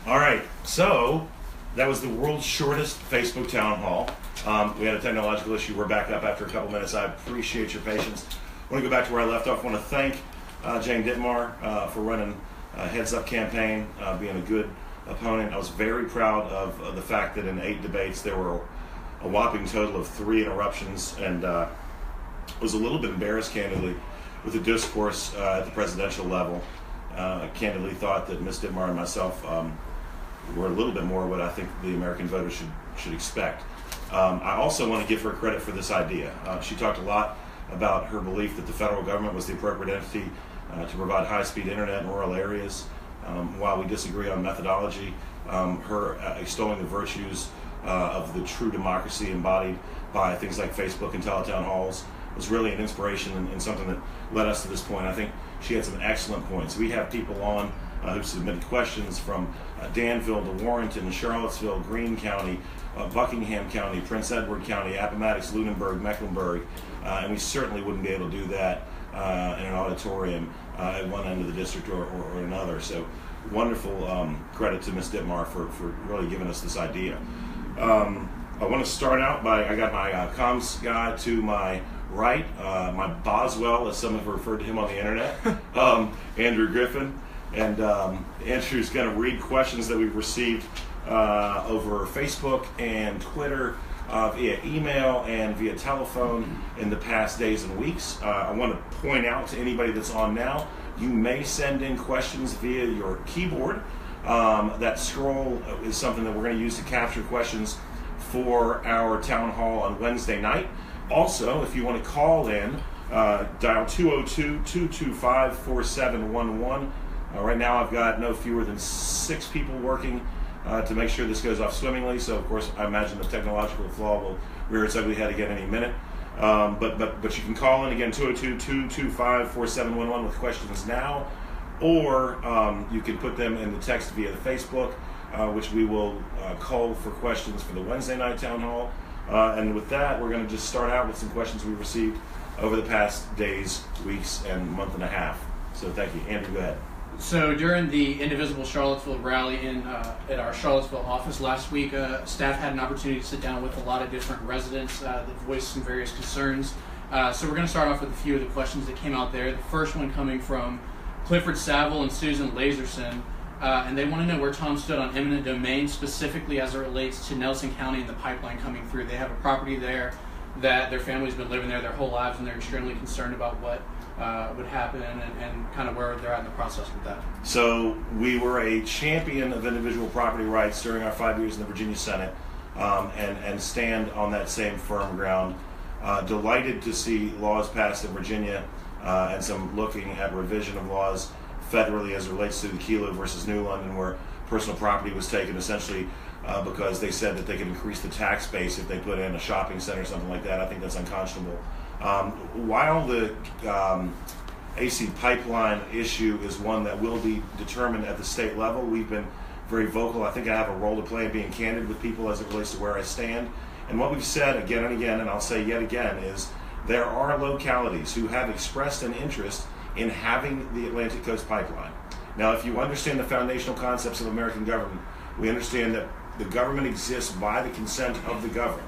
All right, so that was the world's shortest Facebook town hall. We had a technological issue. We're back up after a couple minutes. I appreciate your patience. I want to go back to where I left off. I want to thank Jane Dittmar for running a Heads Up campaign, being a good opponent. I was very proud of the fact that in 8 debates there were a whopping total of 3 interruptions, and was a little bit embarrassed, candidly, with the discourse at the presidential level. Candidly thought that Ms. Dittmar and myself were a little bit more what I think the American voter should expect. I also want to give her credit for this idea. She talked a lot about her belief that the federal government was the appropriate entity to provide high-speed internet in rural areas. While we disagree on methodology, her extolling the virtues of the true democracy embodied by things like Facebook and teletown halls was really an inspiration and something that led us to this point. I think she had some excellent points. We have people on who submitted questions from Danville to Warrenton, Charlottesville, Greene County, Buckingham County, Prince Edward County, Appomattox, Lunenburg, Mecklenburg, and we certainly wouldn't be able to do that in an auditorium at one end of the district or another. So wonderful credit to Ms. Dittmar for really giving us this idea. I want to start out by, I got my comms guy to my right, my Boswell, as some have referred to him on the internet, Andrew Griffin. And Andrew's going to read questions that we've received over Facebook and Twitter, via email and via telephone in the past days and weeks. I want to point out to anybody that's on now, you may send in questions via your keyboard. That scroll is something that we're going to use to capture questions for our town hall on Wednesday night. Also, if you want to call in, dial 202-225-4711. Right now I've got no fewer than 6 people working to make sure this goes off swimmingly. So of course I imagine the technological flaw will rear its ugly head again any minute. But you can call in again, 202-225-4711 with questions now, or you can put them in the text via the Facebook, which we will call for questions for the Wednesday night town hall. And with that, we're going to just start out with some questions we received over the past days, weeks, and month and a half. So thank you. Andrew, go ahead. So during the Indivisible Charlottesville rally at our Charlottesville office last week, staff had an opportunity to sit down with a lot of different residents that voiced some various concerns. So we're going to start off with a few of the questions that came out there. The first one coming from Clifford Saville and Susan Laserson. And they want to know where Tom stood on eminent domain, specifically as it relates to Nelson County and the pipeline coming through. They have a property there that their family's been living there their whole lives, and they're extremely concerned about what would happen and kind of where they're at in the process with that. So we were a champion of individual property rights during our 5 years in the Virginia Senate, and stand on that same firm ground. Delighted to see laws passed in Virginia and some looking at revision of laws federally as it relates to the Kelo versus New London, where personal property was taken essentially because they said that they could increase the tax base if they put in a shopping center or something like that. I think that's unconscionable. While the AC pipeline issue is one that will be determined at the state level, we've been very vocal. I think I have a role to play in being candid with people as it relates to where I stand. And what we've said again and again, and I'll say yet again, is there are localities who have expressed an interest in having the Atlantic Coast Pipeline. Now, if you understand the foundational concepts of American government, we understand that the government exists by the consent of the governed.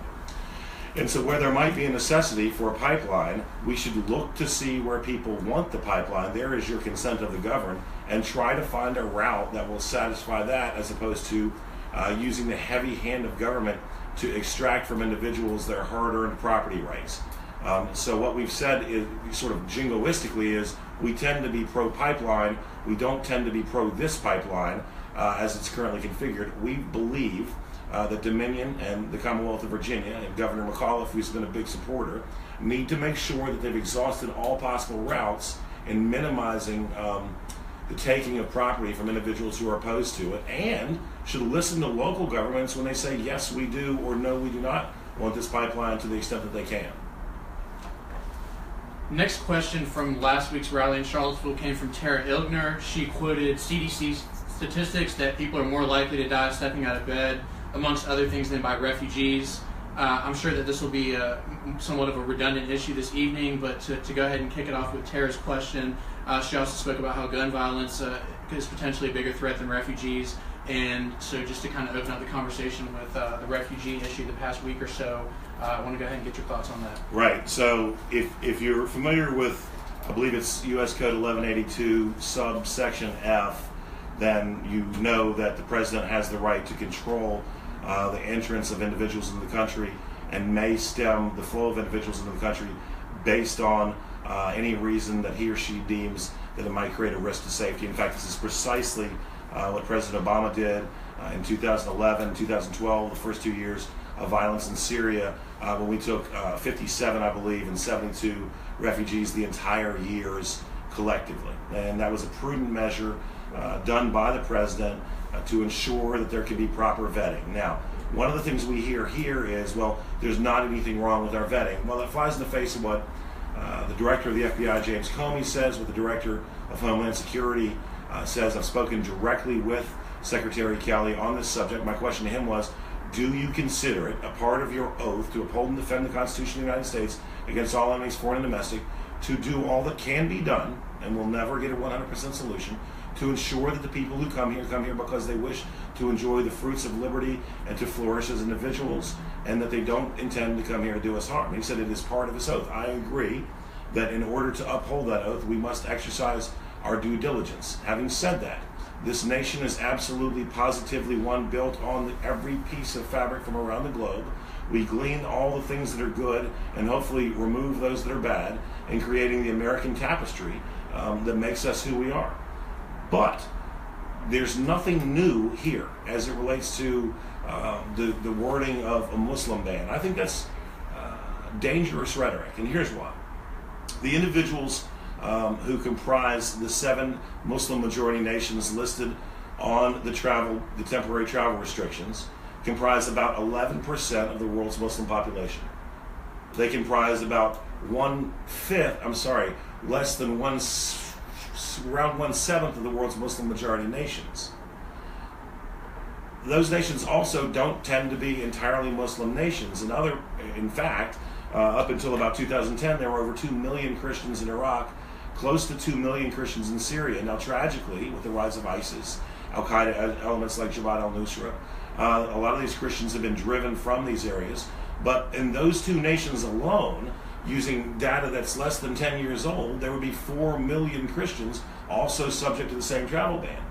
And so where there might be a necessity for a pipeline, we should look to see where people want the pipeline. There is your consent of the governed, and try to find a route that will satisfy that, as opposed to using the heavy hand of government to extract from individuals their hard-earned property rights. So what we've said is, sort of jingoistically, is we tend to be pro-pipeline. We don't tend to be pro-this pipeline as it's currently configured. We believe that Dominion and the Commonwealth of Virginia and Governor McAuliffe, who's been a big supporter, need to make sure that they've exhausted all possible routes in minimizing the taking of property from individuals who are opposed to it, and should listen to local governments when they say, yes, we do, or no, we do not want this pipeline, to the extent that they can. Next question from last week's rally in Charlottesville came from Tara Ilgner. She quoted CDC statistics that people are more likely to die stepping out of bed, amongst other things, than by refugees. I'm sure that this will be somewhat of a redundant issue this evening, but to go ahead and kick it off with Tara's question, she also spoke about how gun violence is potentially a bigger threat than refugees. And so just to kind of open up the conversation with the refugee issue the past week or so, I want to go ahead and get your thoughts on that. Right. So if you're familiar with, I believe it's U.S. Code 1182 subsection F, then you know that the president has the right to control the entrance of individuals into the country and may stem the flow of individuals into the country based on any reason that he or she deems that it might create a risk to safety. In fact, this is precisely what President Obama did in 2011, 2012, the first 2 years of violence in Syria, when we took 57, I believe, and 72 refugees the entire years collectively. And that was a prudent measure done by the president to ensure that there could be proper vetting. Now, one of the things we hear here is, well, there's not anything wrong with our vetting. Well, that flies in the face of what the director of the FBI, James Comey, says, what the director of Homeland Security says. I've spoken directly with Secretary Kelly on this subject. My question to him was, do you consider it a part of your oath to uphold and defend the Constitution of the United States against all enemies, foreign and domestic, to do all that can be done, and we'll never get a 100% solution, to ensure that the people who come here because they wish to enjoy the fruits of liberty and to flourish as individuals, and that they don't intend to come here to do us harm? He said it is part of his oath. I agree that in order to uphold that oath, we must exercise our due diligence. Having said that, this nation is absolutely, positively one built on every piece of fabric from around the globe. We glean all the things that are good and hopefully remove those that are bad in creating the American tapestry that makes us who we are. But there's nothing new here as it relates to the wording of a Muslim ban. I think that's dangerous rhetoric, and here's why. The individuals who comprise the 7 Muslim majority nations listed on the temporary travel restrictions comprise about 11% of the world's Muslim population. They comprise about around 1/7 of the world's Muslim majority nations. Those nations also don't tend to be entirely Muslim nations. In fact, up until about 2010, there were over 2 million Christians in Iraq, close to 2 million Christians in Syria. Now, tragically, with the rise of ISIS, Al-Qaeda elements like Jabhat al-Nusra, a lot of these Christians have been driven from these areas. But in those 2 nations alone, using data that's less than 10 years old, there would be 4 million Christians also subject to the same travel ban.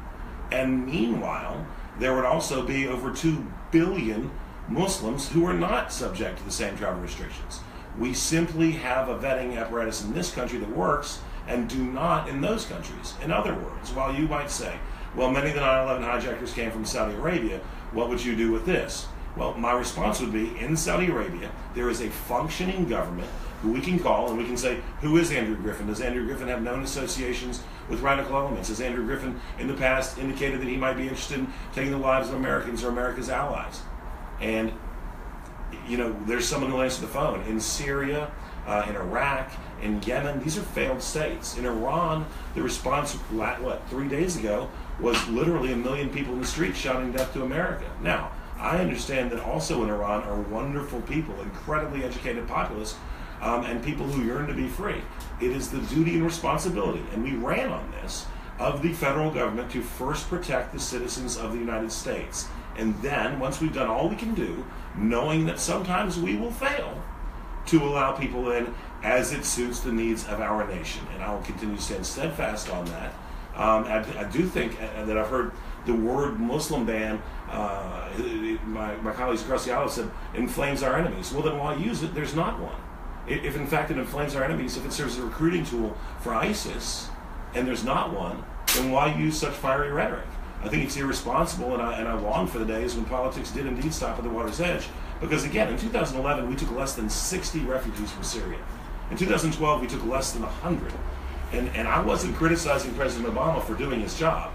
And meanwhile, there would also be over 2 billion Muslims who are not subject to the same travel restrictions. We simply have a vetting apparatus in this country that works and do not in those countries. In other words, while you might say, well, many of the 9/11 hijackers came from Saudi Arabia, what would you do with this? Well, my response would be, in Saudi Arabia, there is a functioning government who we can call and we can say, who is Andrew Griffin? Does Andrew Griffin have known associations with radical elements? Has Andrew Griffin in the past indicated that he might be interested in taking the lives of Americans or America's allies? And, there's someone who answers the phone. In Syria, in Iraq, in Yemen, these are failed states. In Iran, the response, 3 days ago, was literally 1 million people in the streets shouting death to America. Now, I understand that also in Iran are wonderful people, incredibly educated populace, and people who yearn to be free. It is the duty and responsibility, and we ran on this, of the federal government to first protect the citizens of the United States. And then, once we've done all we can do, knowing that sometimes we will fail, to allow people in as it suits the needs of our nation. And I will continue to stand steadfast on that. I do think that I've heard the word Muslim ban, my colleagues across the aisle said, inflames our enemies. Well, then why use it? There's not one. If in fact it inflames our enemies, if it serves as a recruiting tool for ISIS, and there's not one, then why use such fiery rhetoric? I think it's irresponsible, and I long for the days when politics did indeed stop at the water's edge. Because again, in 2011, we took less than 60 refugees from Syria. In 2012, we took less than 100. And I wasn't criticizing President Obama for doing his job.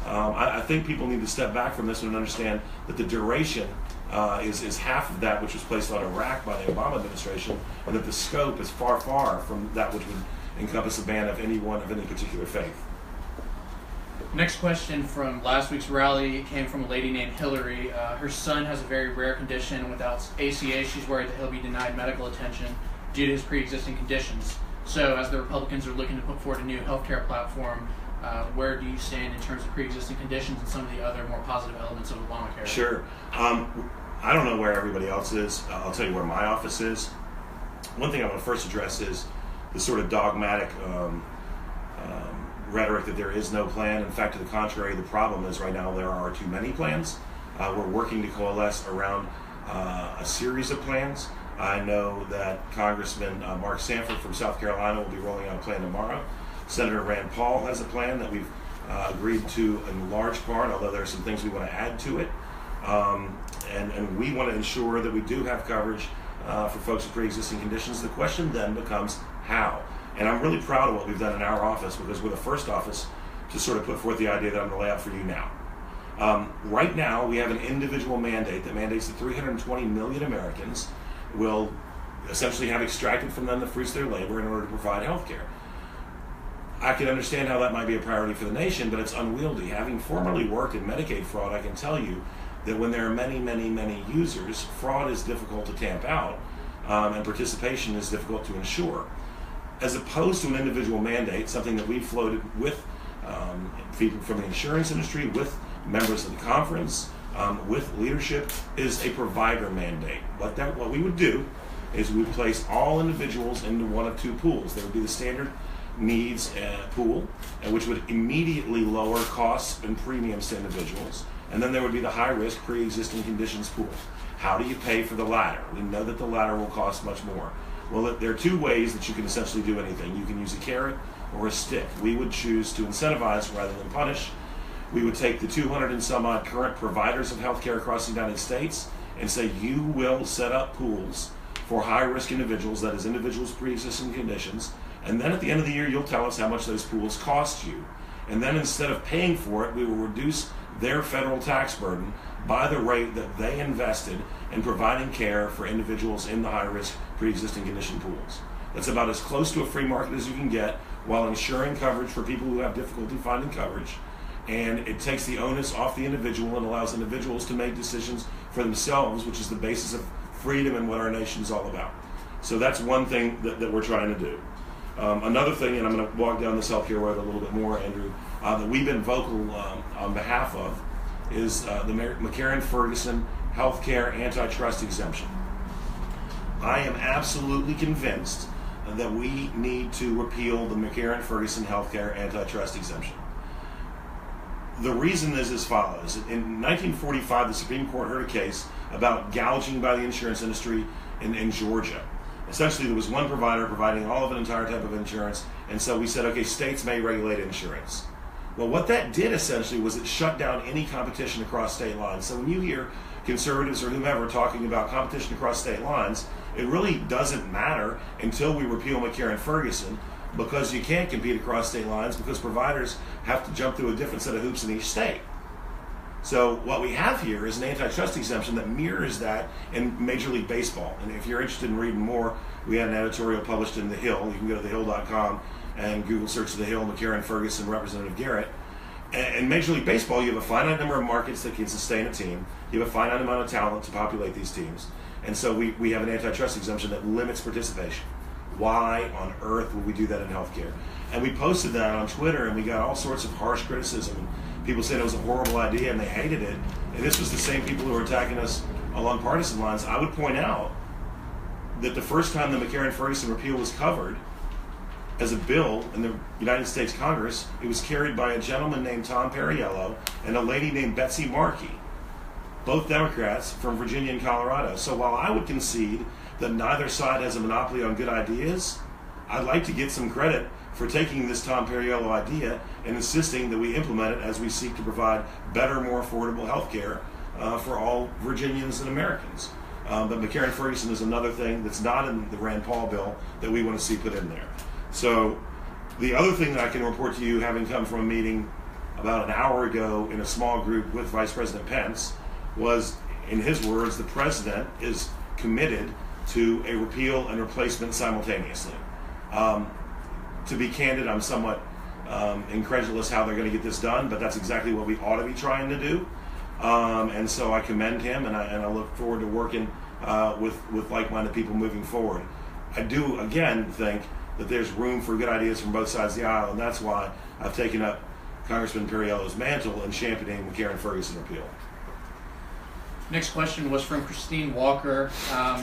I think people need to step back from this one and understand that the duration is half of that which was placed on Iraq by the Obama administration, and that the scope is far, far from that which would encompass a ban of anyone of any particular faith. Next question from last week's rally came from a lady named Hillary. Her son has a very rare condition, and without ACA, she's worried that he'll be denied medical attention due to his pre-existing conditions. So as the Republicans are looking to put forward a new healthcare platform, where do you stand in terms of pre-existing conditions and some of the other more positive elements of Obamacare? Sure. I don't know where everybody else is. I'll tell you where my office is. One thing I want to first address is the sort of dogmatic rhetoric that there is no plan. In fact, to the contrary, the problem is right now there are too many plans. We're working to coalesce around a series of plans. I know that Congressman Mark Sanford from South Carolina will be rolling out a plan tomorrow. Senator Rand Paul has a plan that we've agreed to in large part, although there are some things we want to add to it. And we want to ensure that we do have coverage for folks with pre-existing conditions. The question then becomes how. And I'm really proud of what we've done in our office, because we're the first office to sort of put forth the idea that I'm going to lay out for you now. Right now, we have an individual mandate that mandates that 320 million Americans will essentially have extracted from them the fruits of their labor in order to provide health care. I can understand how that might be a priority for the nation, but it's unwieldy. Having formerly worked in Medicaid fraud, I can tell you that when there are many, many, many users, fraud is difficult to tamp out, and participation is difficult to ensure. As opposed to an individual mandate, something that we floated with people from the insurance industry, with members of the conference, with leadership, is a provider mandate. What we would do is we would place all individuals into one of two pools. There would be the standard needs pool, which would immediately lower costs and premiums to individuals. And then there would be the high-risk pre-existing conditions pool. How do you pay for the latter? We know that the latter will cost much more. Well, there are two ways that you can essentially do anything. You can use a carrot or a stick. We would choose to incentivize rather than punish. We would take the 200 and some odd current providers of healthcare across the United States and say, you will set up pools for high-risk individuals, that is, individuals with pre-existing conditions, and then at the end of the year, you'll tell us how much those pools cost you. And then instead of paying for it, we will reduce their federal tax burden by the rate that they invested in providing care for individuals in the high-risk pre-existing condition pools. That's about as close to a free market as you can get, while ensuring coverage for people who have difficulty finding coverage. And it takes the onus off the individual and allows individuals to make decisions for themselves, which is the basis of freedom and what our nation is all about. So that's one thing that we're trying to do. Another thing, and I'm going to walk down this healthcare road a little bit more, Andrew, that we've been vocal on behalf of is the McCarran-Ferguson healthcare antitrust exemption. I am absolutely convinced that we need to repeal the McCarran-Ferguson healthcare antitrust exemption. The reason is as follows. In 1945, the Supreme Court heard a case about gouging by the insurance industry in Georgia. Essentially, there was one provider providing all of an entire type of insurance, and so we said, okay, states may regulate insurance. Well, what that did essentially was it shut down any competition across state lines. So when you hear conservatives or whomever talking about competition across state lines, it really doesn't matter until we repeal McCarran-Ferguson, because you can't compete across state lines because providers have to jump through a different set of hoops in each state. So what we have here is an antitrust exemption that mirrors that in Major League Baseball. And if you're interested in reading more, we had an editorial published in The Hill. You can go to thehill.com and Google search The Hill, McCarran-Ferguson, Representative Garrett. In Major League Baseball, you have a finite number of markets that can sustain a team. You have a finite amount of talent to populate these teams. And so we have an antitrust exemption that limits participation. Why on earth would we do that in healthcare? And we posted that on Twitter, and we got all sorts of harsh criticism. People said it was a horrible idea, and they hated it. And this was the same people who were attacking us along partisan lines. I would point out that the first time the McCarran-Ferguson repeal was covered as a bill in the United States Congress, it was carried by a gentleman named Tom Perriello and a lady named Betsy Markey, both Democrats from Virginia and Colorado. So while I would concede that neither side has a monopoly on good ideas, I'd like to get some credit for taking this Tom Perriello idea and insisting that we implement it as we seek to provide better, more affordable health care for all Virginians and Americans. But McCarran-Ferguson is another thing that's not in the Rand Paul bill that we want to see put in there. So the other thing that I can report to you, having come from a meeting about an hour ago in a small group with Vice President Pence, was, in his words, the president is committed to a repeal and replacement simultaneously. To be candid, I'm somewhat incredulous how they're going to get this done, but that's exactly what we ought to be trying to do. And so I commend him, and I look forward to working with like-minded people moving forward. I do, again, think that there's room for good ideas from both sides of the aisle, and that's why I've taken up Congressman Perriello's mantle in championing the Karen Ferguson repeal. Next question was from Christine Walker.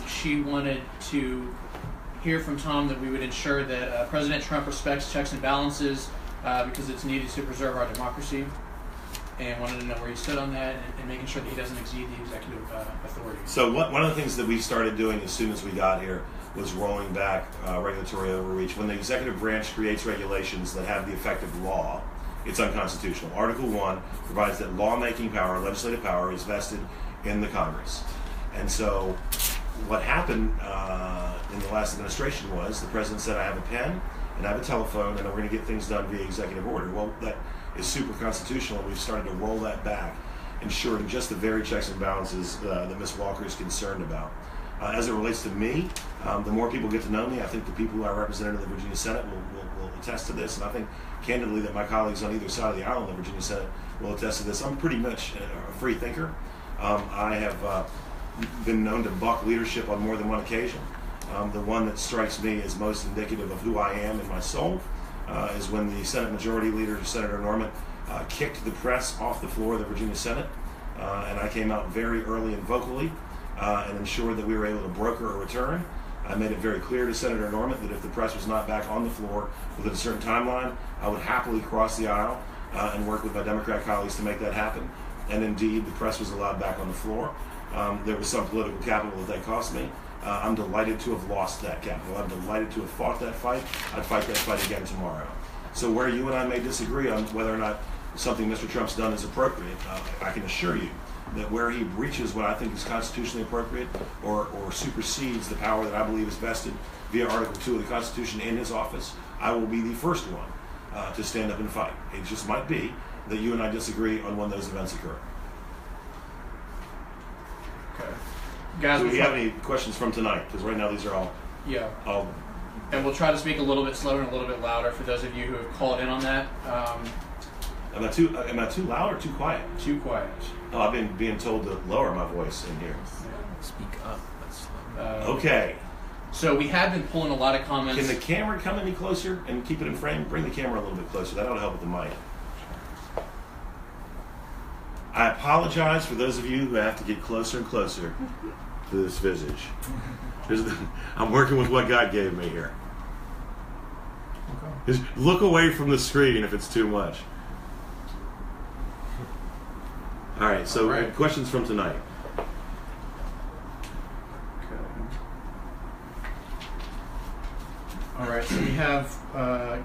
She wanted to hear from Tom that we would ensure that President Trump respects checks and balances because it's needed to preserve our democracy, and wanted to know where he stood on that and making sure that he doesn't exceed the executive authority. So one of the things that we started doing as soon as we got here was rolling back regulatory overreach. When the executive branch creates regulations that have the effect of law, it's unconstitutional. Article 1 provides that lawmaking power, legislative power, is vested in the Congress. And so what happened in the last administration was the president said, I have a pen and I have a telephone and we're going to get things done via executive order. Well, that is super constitutional. We've started to roll that back, ensuring just the very checks and balances that Ms. Walker is concerned about. As it relates to me, the more people get to know me, I think the people who I represented in the Virginia Senate will attest to this, and I think candidly that my colleagues on either side of the aisle in the Virginia Senate will attest to this. I'm pretty much a free thinker. I have been known to buck leadership on more than one occasion. The one that strikes me as most indicative of who I am in my soul is when the Senate Majority Leader, Senator Norman, kicked the press off the floor of the Virginia Senate, and I came out very early and vocally and ensured that we were able to broker a return. I made it very clear to Senator Norman that if the press was not back on the floor within a certain timeline, I would happily cross the aisle and work with my Democrat colleagues to make that happen. And indeed, the press was allowed back on the floor. There was some political capital that cost me. I'm delighted to have lost that capital. I'm delighted to have fought that fight. I'd fight that fight again tomorrow. So where you and I may disagree on whether or not something Mr. Trump's done is appropriate, I can assure you that where he breaches what I think is constitutionally appropriate or supersedes the power that I believe is vested via Article 2 of the Constitution in his office, I will be the first one to stand up and fight. It just might be that you and I disagree on when those events occur. Okay. Guys, do we have any questions from tonight? Because right now these are all and we'll try to speak a little bit slower and a little bit louder for those of you who have called in on that. Am I too loud or too quiet? Too quiet. Oh, I've been being told to lower my voice in here. Speak up. Okay. So we have been pulling a lot of comments. Can the camera come any closer and keep it in frame? Bring the camera a little bit closer. That ought to help with the mic. I apologize for those of you who have to get closer and closer to this visage. I'm working with what God gave me here. Okay. Just look away from the screen if it's too much. All right, so questions from tonight. All right, so we have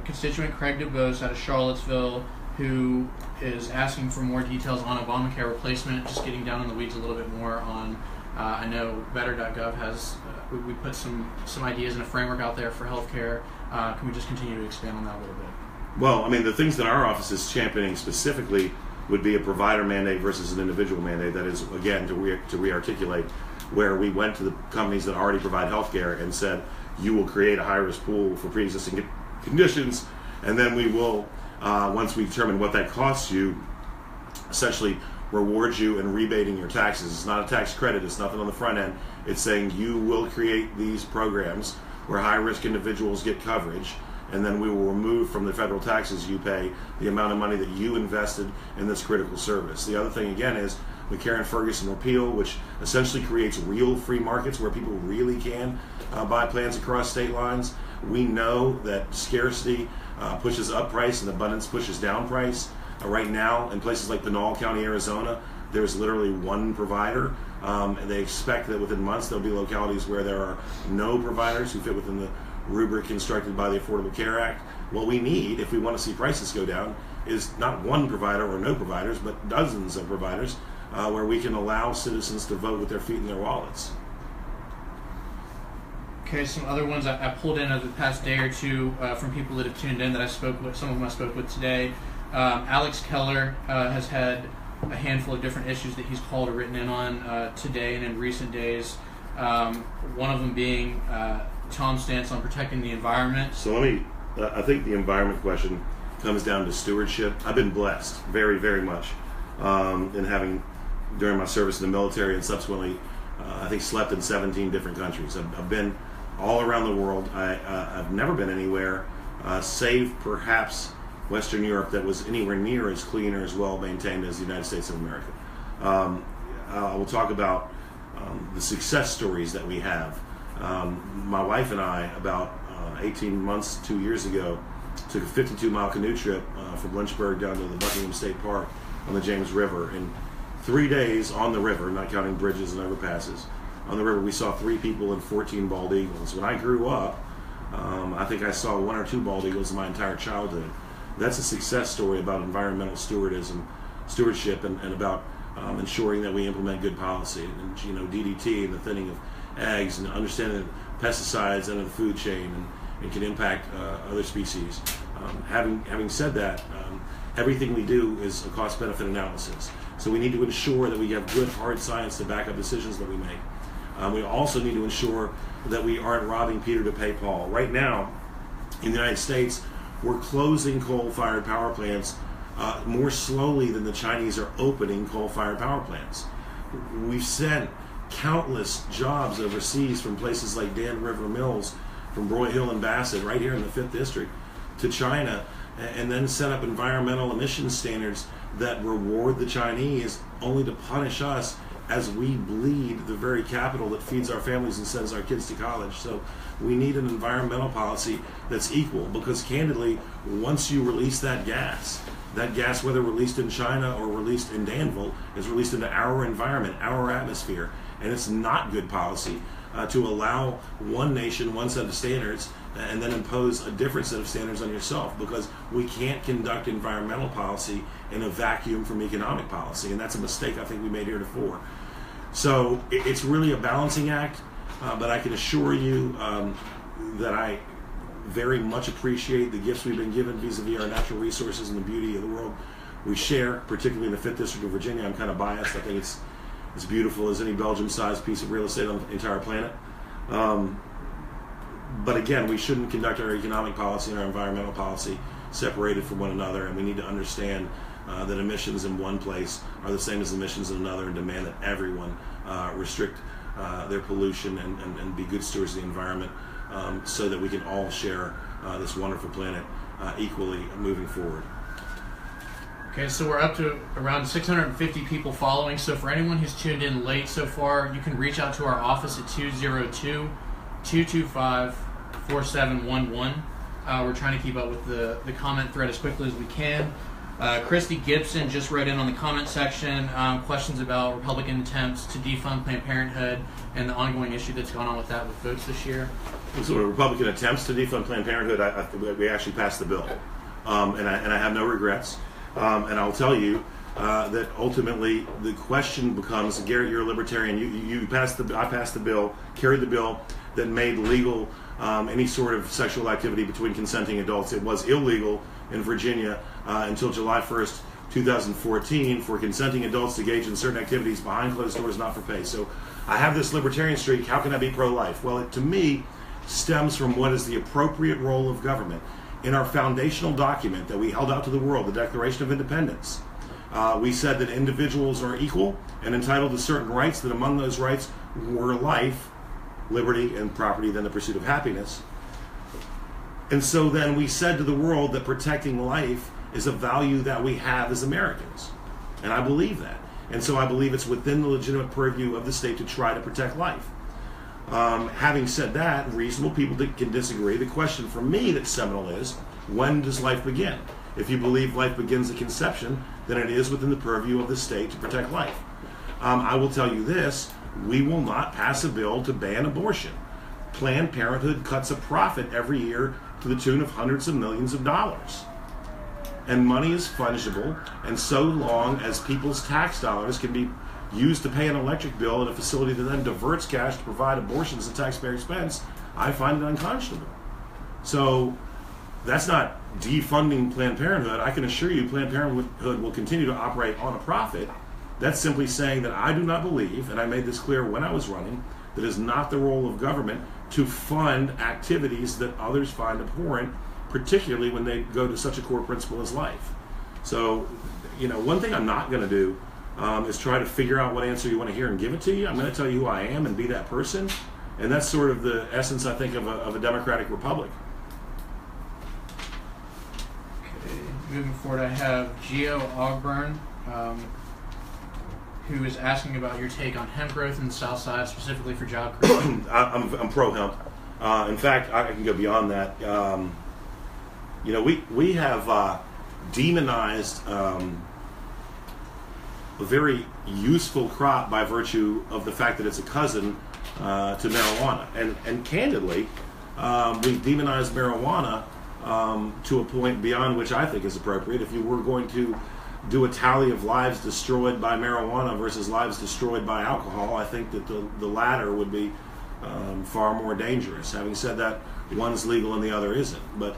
constituent Craig DeBose out of Charlottesville who is asking for more details on Obamacare replacement, just getting down in the weeds a little bit more on, I know Better.gov has, we put some ideas and a framework out there for healthcare. Can we just continue to expand on that a little bit? Well, I mean, the things that our office is championing specifically would be a provider mandate versus an individual mandate. That is, again, to re-articulate, where we went to the companies that already provide healthcare and said, you will create a high-risk pool for pre-existing conditions, and then we will, once we determine what that costs you, essentially reward you in rebating your taxes. It's not a tax credit. It's nothing on the front end. It's saying you will create these programs where high-risk individuals get coverage, and then we will remove from the federal taxes you pay the amount of money that you invested in this critical service. The other thing, again, is the Karen Ferguson repeal, which essentially creates real free markets where people really can buy plans across state lines. We know that scarcity pushes up price and abundance pushes down price. Right now, in places like Pinal County, Arizona, there's literally one provider. And they expect that within months there'll be localities where there are no providers who fit within the rubric constructed by the Affordable Care Act. What we need, if we want to see prices go down, is not one provider or no providers, but dozens of providers where we can allow citizens to vote with their feet in their wallets. Okay, some other ones I pulled in over the past day or two from people that have tuned in that I spoke with. Some of them I spoke with today. Alex Keller has had a handful of different issues that he's called or written in on today and in recent days. One of them being Tom's stance on protecting the environment. So I think the environment question comes down to stewardship. I've been blessed very, very much in having, during my service in the military and subsequently, I think slept in 17 different countries. I've been all around the world. I've never been anywhere, save perhaps Western Europe that was anywhere near as clean or as well maintained as the United States of America. I will talk about the success stories that we have. My wife and I, about 18 months, 2 years ago, took a 52-mile canoe trip from Lynchburg down to the Buckingham State Park on the James River. In 3 days on the river, not counting bridges and overpasses, on the river we saw 3 people and 14 bald eagles. When I grew up, I think I saw 1 or 2 bald eagles in my entire childhood. That's a success story about environmental stewardship and about ensuring that we implement good policy. And you know, DDT and the thinning of eggs and understanding that pesticides enter the food chain and can impact other species. Having said that, everything we do is a cost-benefit analysis. So we need to ensure that we have good hard science to back up decisions that we make. We also need to ensure that we aren't robbing Peter to pay Paul. Right now, in the United States, we're closing coal-fired power plants more slowly than the Chinese are opening coal-fired power plants. We've sent countless jobs overseas from places like Dan River Mills, from Broy Hill and Bassett, right here in the 5th District, to China, and then set up environmental emission standards that reward the Chinese only to punish us as we bleed the very capital that feeds our families and sends our kids to college. So we need an environmental policy that's equal, because candidly, once you release that gas, whether released in China or released in Danville, is released into our environment, our atmosphere, and it's not good policy to allow one nation, one set of standards, and then impose a different set of standards on yourself, because we can't conduct environmental policy in a vacuum from economic policy, and that's a mistake I think we made heretofore. So it's really a balancing act, but I can assure you that I very much appreciate the gifts we've been given vis-a-vis our natural resources and the beauty of the world we share, particularly in the 5th District of Virginia. I'm kind of biased. I think it's as beautiful as any Belgium-sized piece of real estate on the entire planet. But again, we shouldn't conduct our economic policy and our environmental policy separated from one another, and we need to understand that emissions in one place are the same as emissions in another, and demand that everyone restrict their pollution and be good stewards of the environment, so that we can all share this wonderful planet equally moving forward. Okay, so we're up to around 650 people following. So for anyone who's tuned in late so far, you can reach out to our office at 202-225-4711. We're trying to keep up with the comment thread as quickly as we can. Christy Gibson just wrote in on the comment section questions about Republican attempts to defund Planned Parenthood and the ongoing issue that's gone on with that with votes this year. So Republican attempts to defund Planned Parenthood, we actually passed the bill, and I have no regrets. And I'll tell you that ultimately the question becomes, Garrett, you're a libertarian. I passed the bill, carried the bill that made legal any sort of sexual activity between consenting adults. It was illegal in Virginia until July 1st, 2014, for consenting adults to engage in certain activities behind closed doors, not for pay. So I have this libertarian streak. How can I be pro-life? Well, it, to me, stems from what is the appropriate role of government. In our foundational document that we held out to the world, the Declaration of Independence, we said that individuals are equal and entitled to certain rights, that among those rights were life, liberty, and property, then the pursuit of happiness. And so then we said to the world that protecting life is a value that we have as Americans. And I believe that. And so I believe it's within the legitimate purview of the state to try to protect life. Having said that, reasonable people can disagree. The question for me that's seminal is, when does life begin? If you believe life begins at conception, then it is within the purview of the state to protect life. I will tell you this, we will not pass a bill to ban abortion. Planned Parenthood cuts a profit every year to the tune of hundreds of millions of dollars. And money is fungible, and so long as people's tax dollars can be used to pay an electric bill at a facility that then diverts cash to provide abortions at taxpayer expense, I find it unconscionable. So that's not defunding Planned Parenthood. I can assure you Planned Parenthood will continue to operate on a profit. That's simply saying that I do not believe, and I made this clear when I was running, that it is not the role of government to fund activities that others find abhorrent, particularly when they go to such a core principle as life. So, one thing I'm not going to do is try to figure out what answer you want to hear and give it to you. I'm going to tell you who I am and be that person. And that's sort of the essence, I think, of a democratic republic. Okay. moving forward, I have Gio Ogburn, who is asking about your take on hemp growth in the South Side, specifically for job creation. I'm pro hemp. In fact, I can go beyond that. We have demonized a very useful crop by virtue of the fact that it's a cousin to marijuana. And candidly, we've demonized marijuana to a point beyond which I think is appropriate. If you were going to do a tally of lives destroyed by marijuana versus lives destroyed by alcohol, I think that the latter would be far more dangerous. Having said that, one's legal and the other isn't. But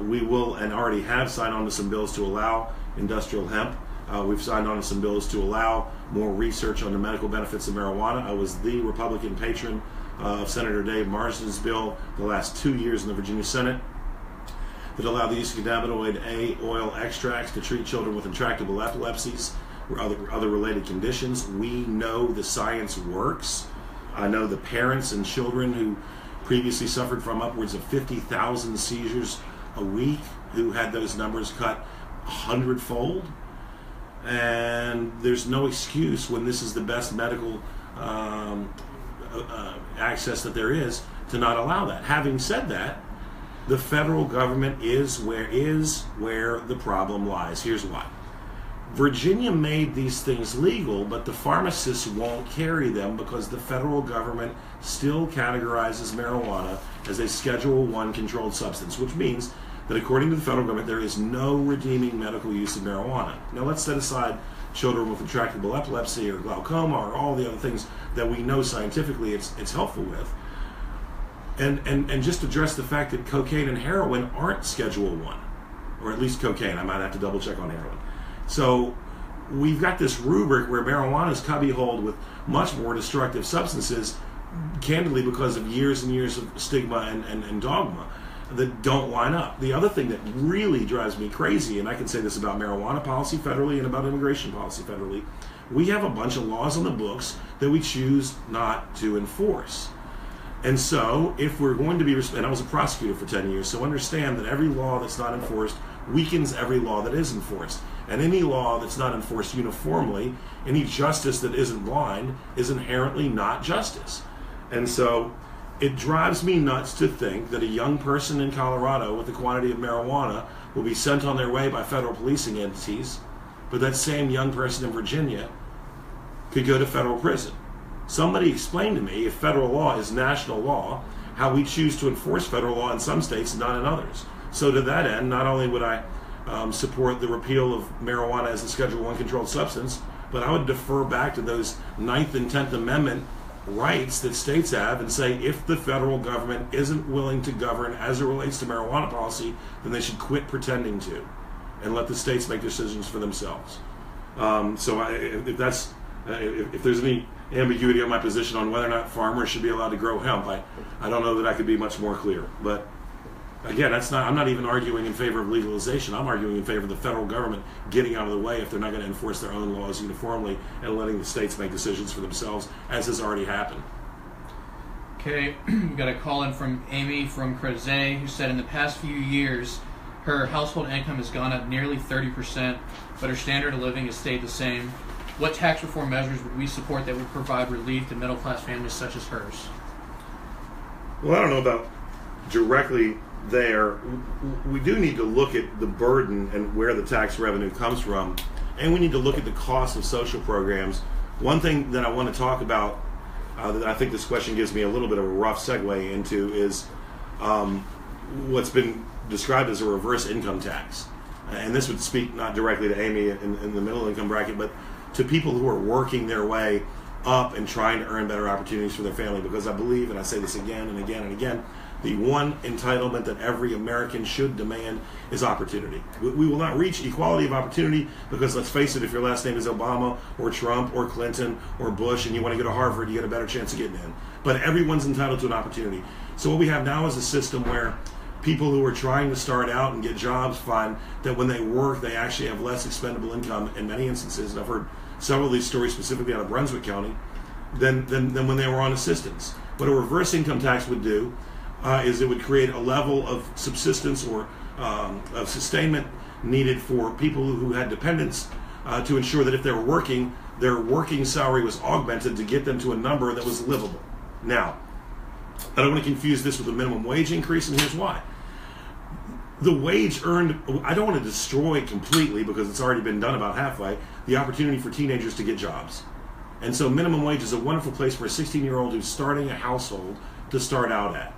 we will and already have signed on to some bills to allow industrial hemp. We've signed on to some bills to allow more research on the medical benefits of marijuana. I was the Republican patron of Senator Dave Marsden's bill the last 2 years in the Virginia Senate that allowed the use of cannabinoid A oil extracts to treat children with intractable epilepsies or other related conditions. We know the science works. I know the parents and children who previously suffered from upwards of 50,000 seizures a week who had those numbers cut 100-fold. And there's no excuse when this is the best medical access that there is to not allow that. Having said that, the federal government is where the problem lies. Here's why. Virginia made these things legal, but the pharmacists won't carry them because the federal government still categorizes marijuana as a Schedule I controlled substance, which means that according to the federal government, there is no redeeming medical use of marijuana. Now let's set aside children with intractable epilepsy or glaucoma or all the other things that we know scientifically it's helpful with. And just address the fact that cocaine and heroin aren't Schedule I, or at least cocaine. I might have to double check on heroin. So we've got this rubric where marijuana is cubbyholed with much more destructive substances, candidly because of years and years of stigma and dogma that don't line up. The other thing that really drives me crazy, and I can say this about marijuana policy federally and about immigration policy federally, we have a bunch of laws on the books that we choose not to enforce. And so, if we're going to be, and I was a prosecutor for 10 years, so understand that every law that's not enforced weakens every law that is enforced. And any law that's not enforced uniformly, any justice that isn't blind, is inherently not justice. And so, it drives me nuts to think that a young person in Colorado with a quantity of marijuana will be sent on their way by federal policing entities, but that same young person in Virginia could go to federal prison. Somebody explain to me, if federal law is national law, how we choose to enforce federal law in some states and not in others. So to that end, not only would I support the repeal of marijuana as a Schedule I controlled substance, but I would defer back to those 9th and 10th Amendment rights that states have and say if the federal government isn't willing to govern as it relates to marijuana policy, then they should quit pretending to and let the states make decisions for themselves. If there's any ambiguity on my position on whether or not farmers should be allowed to grow hemp, I don't know that I could be much more clear. But again, I'm not even arguing in favor of legalization. I'm arguing in favor of the federal government getting out of the way if they're not going to enforce their own laws uniformly and letting the states make decisions for themselves, as has already happened. Okay, we got a call in from Amy from Crozet, who said in the past few years her household income has gone up nearly 30%, but her standard of living has stayed the same. What tax reform measures would we support that would provide relief to middle-class families such as hers? Well, I don't know about directly there. We do need to look at the burden and where the tax revenue comes from, and we need to look at the cost of social programs. One thing that I want to talk about that I think this question gives me a little bit of a rough segue into is what's been described as a reverse income tax. And this would speak not directly to Amy in the middle income bracket, but to people who are working their way up and trying to earn better opportunities for their family. Because I believe, and I say this again and again and again, the one entitlement that every American should demand is opportunity. We will not reach equality of opportunity because, let's face it, if your last name is Obama or Trump or Clinton or Bush and you want to go to Harvard, you get a better chance of getting in. But everyone's entitled to an opportunity. So what we have now is a system where people who are trying to start out and get jobs find that when they work, they actually have less expendable income in many instances. And I've heard several of these stories specifically out of Brunswick County than when they were on assistance. What a reverse income tax would do is it would create a level of subsistence or of sustainment needed for people who had dependents to ensure that if they were working, their working salary was augmented to get them to a number that was livable. Now, I don't want to confuse this with a minimum wage increase, and here's why. The wage earned, I don't want to destroy completely, because it's already been done about halfway, the opportunity for teenagers to get jobs. And so minimum wage is a wonderful place for a 16-year-old who's starting a household to start out at.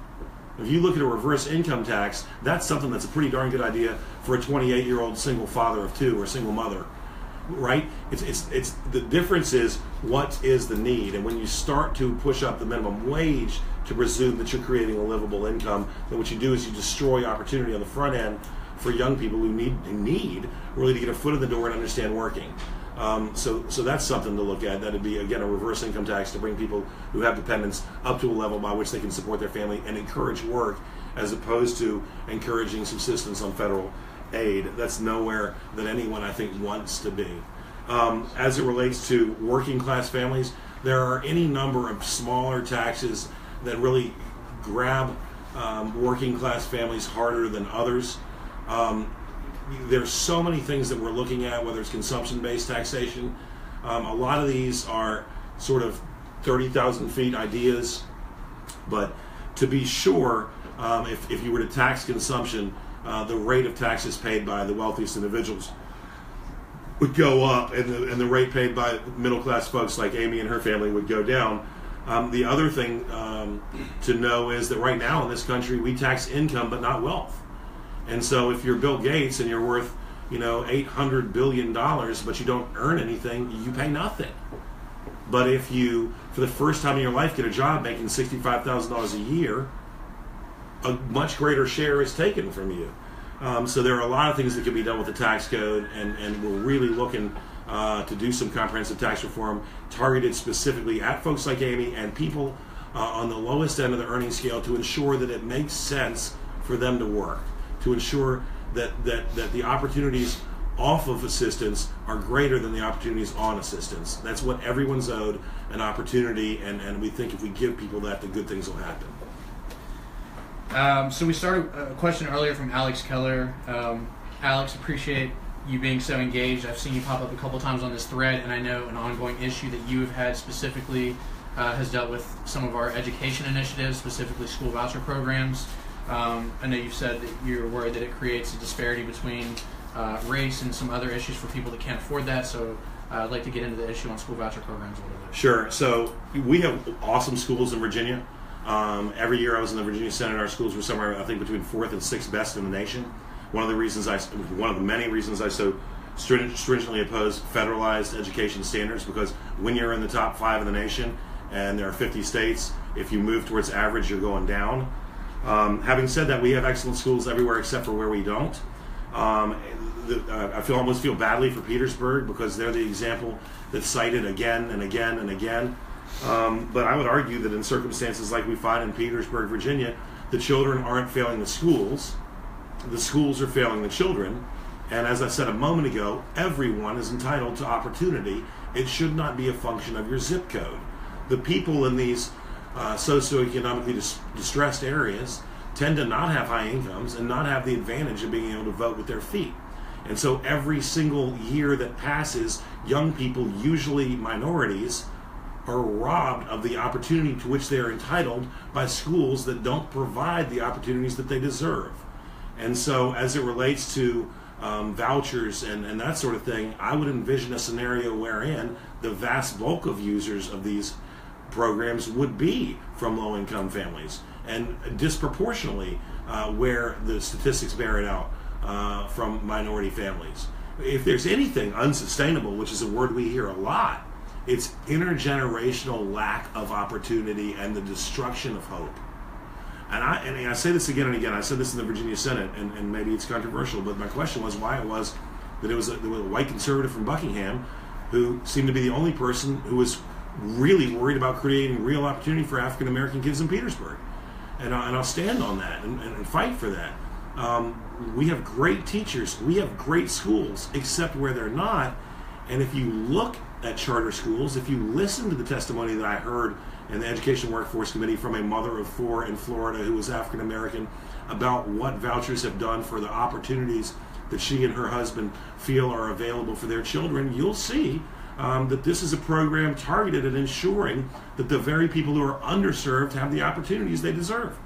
If you look at a reverse income tax, that's something that's a pretty darn good idea for a 28-year-old single father of two or single mother, right? It's the difference is what is the need, and when you start to push up the minimum wage to presume that you're creating a livable income, then what you do is you destroy opportunity on the front end for young people who need really to get a foot in the door and understand working. So that's something to look at. That'd be, again, a reverse income tax to bring people who have dependents up to a level by which they can support their family and encourage work, as opposed to encouraging subsistence on federal aid. That's nowhere that anyone, I think, wants to be. As it relates to working class families, there are any number of smaller taxes that really grab working class families harder than others. There's so many things that we're looking at, whether it's consumption-based taxation. A lot of these are sort of 30,000 feet ideas, but to be sure, if you were to tax consumption, the rate of taxes paid by the wealthiest individuals would go up, and the rate paid by middle-class folks like Amy and her family would go down. The other thing to know is that right now in this country, we tax income but not wealth. And so if you're Bill Gates and you're worth, $800 billion, but you don't earn anything, you pay nothing. But if you, for the first time in your life, get a job making $65,000 a year, a much greater share is taken from you. So there are a lot of things that can be done with the tax code, and we're really looking to do some comprehensive tax reform targeted specifically at folks like Amy and people on the lowest end of the earning scale, to ensure that it makes sense for them to work, to ensure that the opportunities off of assistance are greater than the opportunities on assistance. That's what everyone's owed, an opportunity, and we think if we give people that, the good things will happen. So we started a question earlier from Alex Keller. Alex, appreciate you being so engaged. I've seen you pop up a couple times on this thread, and I know an ongoing issue that you have had specifically has dealt with some of our education initiatives, specifically school voucher programs. I know you've said that you're worried that it creates a disparity between race and some other issues for people that can't afford that, so I'd like to get into the issue on school voucher programs a little bit. Sure. So we have awesome schools in Virginia. Every year I was in the Virginia Senate, our schools were somewhere, I think, between 4th and 6th best in the nation. One of the many reasons I so stringently oppose federalized education standards, because when you're in the top 5 in the nation and there are 50 states, if you move towards average, you're going down. Having said that, we have excellent schools everywhere except for where we don't. I almost feel badly for Petersburg, because they're the example that's cited again and again and again. But I would argue that in circumstances like we find in Petersburg, Virginia, the children aren't failing the schools are failing the children. And as I said a moment ago, everyone is entitled to opportunity. It should not be a function of your zip code. The people in these socioeconomically distressed areas tend to not have high incomes and not have the advantage of being able to vote with their feet. And so every single year that passes, young people, usually minorities, are robbed of the opportunity to which they are entitled by schools that don't provide the opportunities that they deserve. And so as it relates to vouchers and that sort of thing, I would envision a scenario wherein the vast bulk of users of these programs would be from low-income families, and disproportionately where the statistics bear it out, from minority families. If there's anything unsustainable, which is a word we hear a lot, it's intergenerational lack of opportunity and the destruction of hope. And I say this again and again. I said this in the Virginia Senate, and maybe it's controversial, but my question was why it was that there was a white conservative from Buckingham who seemed to be the only person who was really worried about creating real opportunity for African American kids in Petersburg. And I'll stand on that and fight for that. We have great teachers. We have great schools, except where they're not. And if you look at charter schools, if you listen to the testimony that I heard in the Education Workforce Committee from a mother of 4 in Florida who was African American about what vouchers have done for the opportunities that she and her husband feel are available for their children, you'll see that this is a program targeted at ensuring that the very people who are underserved have the opportunities they deserve.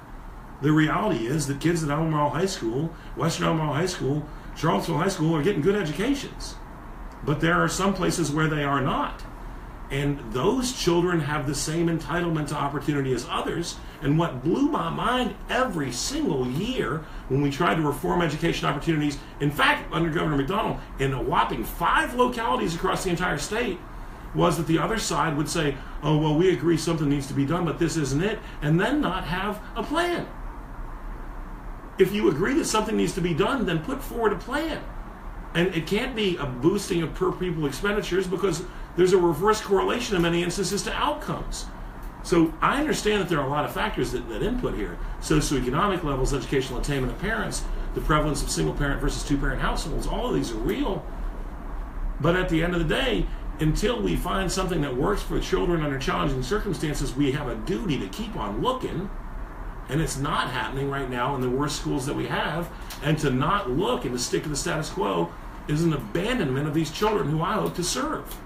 The reality is that kids at Albemarle High School, Western Albemarle High School, Charlottesville High School are getting good educations. But there are some places where they are not. And those children have the same entitlement to opportunity as others. And what blew my mind every single year when we tried to reform education opportunities, in fact, under Governor McDonnell, in a whopping 5 localities across the entire state, was that the other side would say, oh, well, we agree something needs to be done, but this isn't it, and then not have a plan. If you agree that something needs to be done, then put forward a plan. And it can't be a boosting of per pupil expenditures, because there's a reverse correlation in many instances to outcomes. So I understand that there are a lot of factors that input here. Socioeconomic levels, educational attainment of parents, the prevalence of single parent versus 2-parent households, all of these are real. But at the end of the day, until we find something that works for children under challenging circumstances, we have a duty to keep on looking. And it's not happening right now in the worst schools that we have. And to not look and to stick to the status quo is an abandonment of these children who I hope to serve.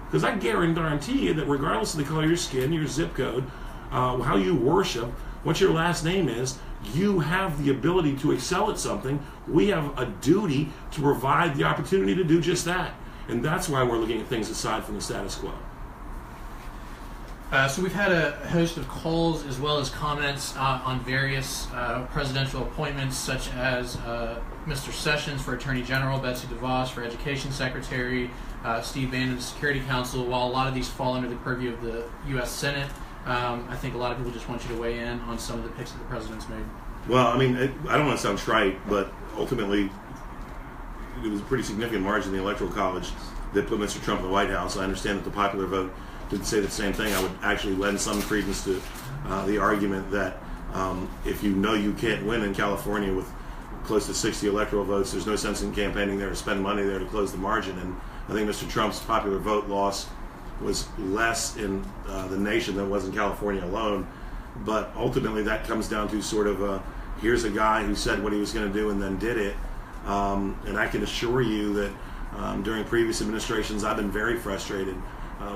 Because I guarantee you that regardless of the color of your skin, your zip code, how you worship, what your last name is, you have the ability to excel at something. We have a duty to provide the opportunity to do just that. And that's why we're looking at things aside from the status quo. So we've had a host of calls as well as comments on various presidential appointments, such as Mr. Sessions for Attorney General, Betsy DeVos for Education Secretary, Steve Bannon, Security Counsel. While a lot of these fall under the purview of the U.S. Senate, I think a lot of people just want you to weigh in on some of the picks that the president's made. Well, I mean, I don't want to sound trite, but ultimately it was a pretty significant margin in the Electoral College that put Mr. Trump in the White House. I understand that the popular vote didn't say the same thing. I would actually lend some credence to the argument that if you know you can't win in California with close to 60 electoral votes, there's no sense in campaigning there to spend money there to close the margin. And I think Mr. Trump's popular vote loss was less in the nation than it was in California alone. But ultimately that comes down to sort of here's a guy who said what he was going to do and then did it. And I can assure you that during previous administrations I've been very frustrated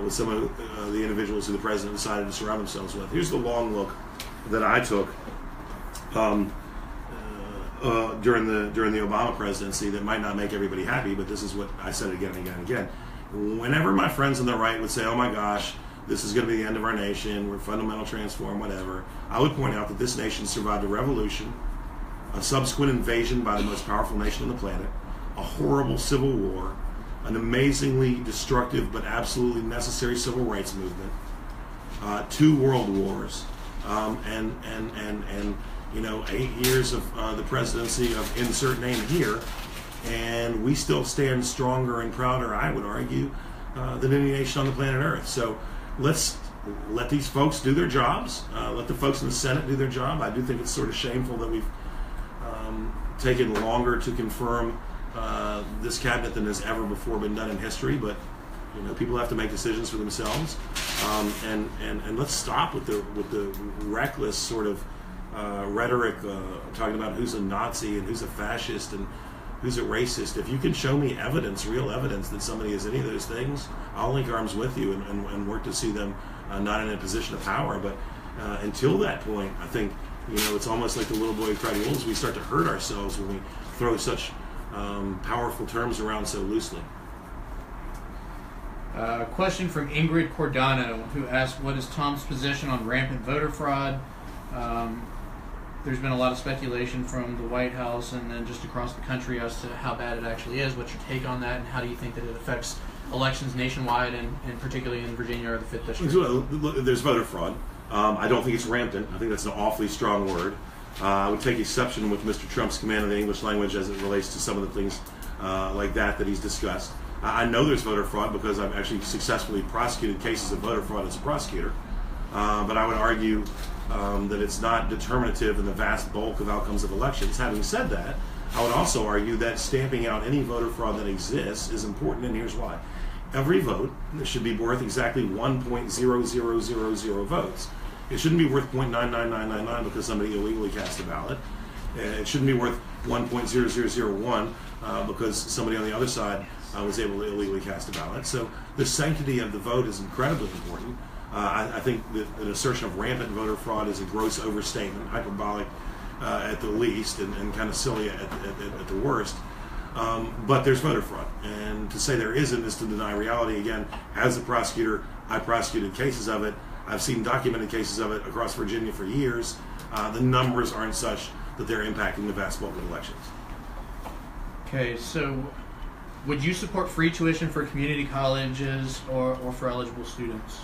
with some of the individuals who the president decided to surround themselves with. Here's the long look that I took during the Obama presidency that might not make everybody happy, but this is what I said again and again and again. Whenever my friends on the right would say, oh my gosh, this is going to be the end of our nation, we're fundamental transform, whatever, I would point out that this nation survived a revolution, a subsequent invasion by the most powerful nation on the planet, a horrible civil war, an amazingly destructive but absolutely necessary civil rights movement, 2 world wars, and 8 years of the presidency of insert name here, and we still stand stronger and prouder, I would argue, than any nation on the planet Earth. So let's let these folks do their jobs. Let the folks in the Senate do their job. I do think it's sort of shameful that we've taken longer to confirm this cabinet than has ever before been done in history, but people have to make decisions for themselves, and let's stop with the reckless sort of rhetoric talking about who's a Nazi and who's a fascist and who's a racist. If you can show me evidence, real evidence that somebody is any of those things, I'll link arms with you and work to see them not in a position of power. But until that point, I think it's almost like the little boy who cried wolves. We start to hurt ourselves when we throw such powerful terms around so loosely. Question from Ingrid Cordano, who asked, what is Tom's position on rampant voter fraud? There's been a lot of speculation from the White House and then just across the country as to how bad it actually is. What's your take on that, and how do you think that it affects elections nationwide and particularly in Virginia or the 5th District? Well, there's voter fraud. I don't think it's rampant. I think that's an awfully strong word. I would take exception with Mr. Trump's command of the English language as it relates to some of the things like that he's discussed. I know there's voter fraud because I've actually successfully prosecuted cases of voter fraud as a prosecutor. But I would argue that it's not determinative in the vast bulk of outcomes of elections. Having said that, I would also argue that stamping out any voter fraud that exists is important, and here's why. Every vote should be worth exactly 1.0000 votes. It shouldn't be worth 0.99999 because somebody illegally cast a ballot. And it shouldn't be worth 1.0001 because somebody on the other side was able to illegally cast a ballot. So the sanctity of the vote is incredibly important. I think that an assertion of rampant voter fraud is a gross overstatement, hyperbolic at the least, and kind of silly at the worst. But there's voter fraud. And to say there isn't is to deny reality. Again, as a prosecutor, I prosecuted cases of it. I've seen documented cases of it across Virginia for years. The numbers aren't such that they're impacting the vast bulk of elections. Okay, so would you support free tuition for community colleges or for eligible students?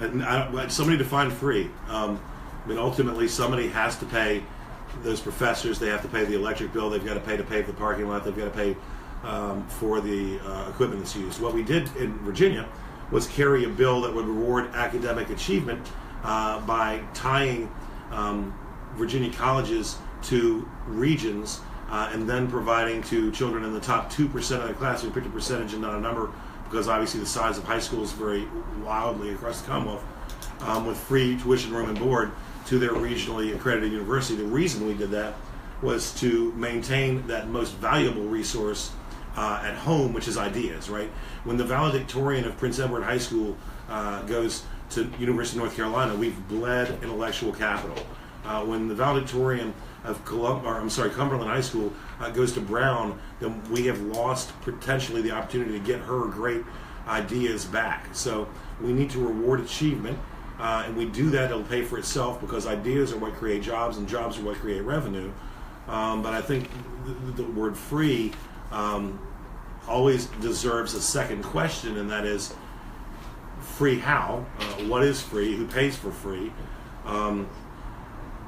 And somebody define free. I mean, ultimately, somebody has to pay those professors. They have to pay the electric bill. They've got to pay the parking lot. They've got to pay for the equipment that's used. What we did in Virginia was carry a bill that would reward academic achievement by tying Virginia colleges to regions and then providing to children in the top 2% of the class. We picked a percentage and not a number because obviously the size of high schools vary wildly across the Commonwealth, with free tuition, room, and board to their regionally accredited university. The reason we did that was to maintain that most valuable resource at home, which is ideas, right? When the valedictorian of Prince Edward High School goes to University of North Carolina, we've bled intellectual capital. When the valedictorian of Cumberland High School goes to Brown, then we have lost potentially the opportunity to get her great ideas back. So we need to reward achievement, and we do that, it'll pay for itself because ideas are what create jobs and jobs are what create revenue. But I think the word free always deserves a second question, and that is free how? What is free? Who pays for free?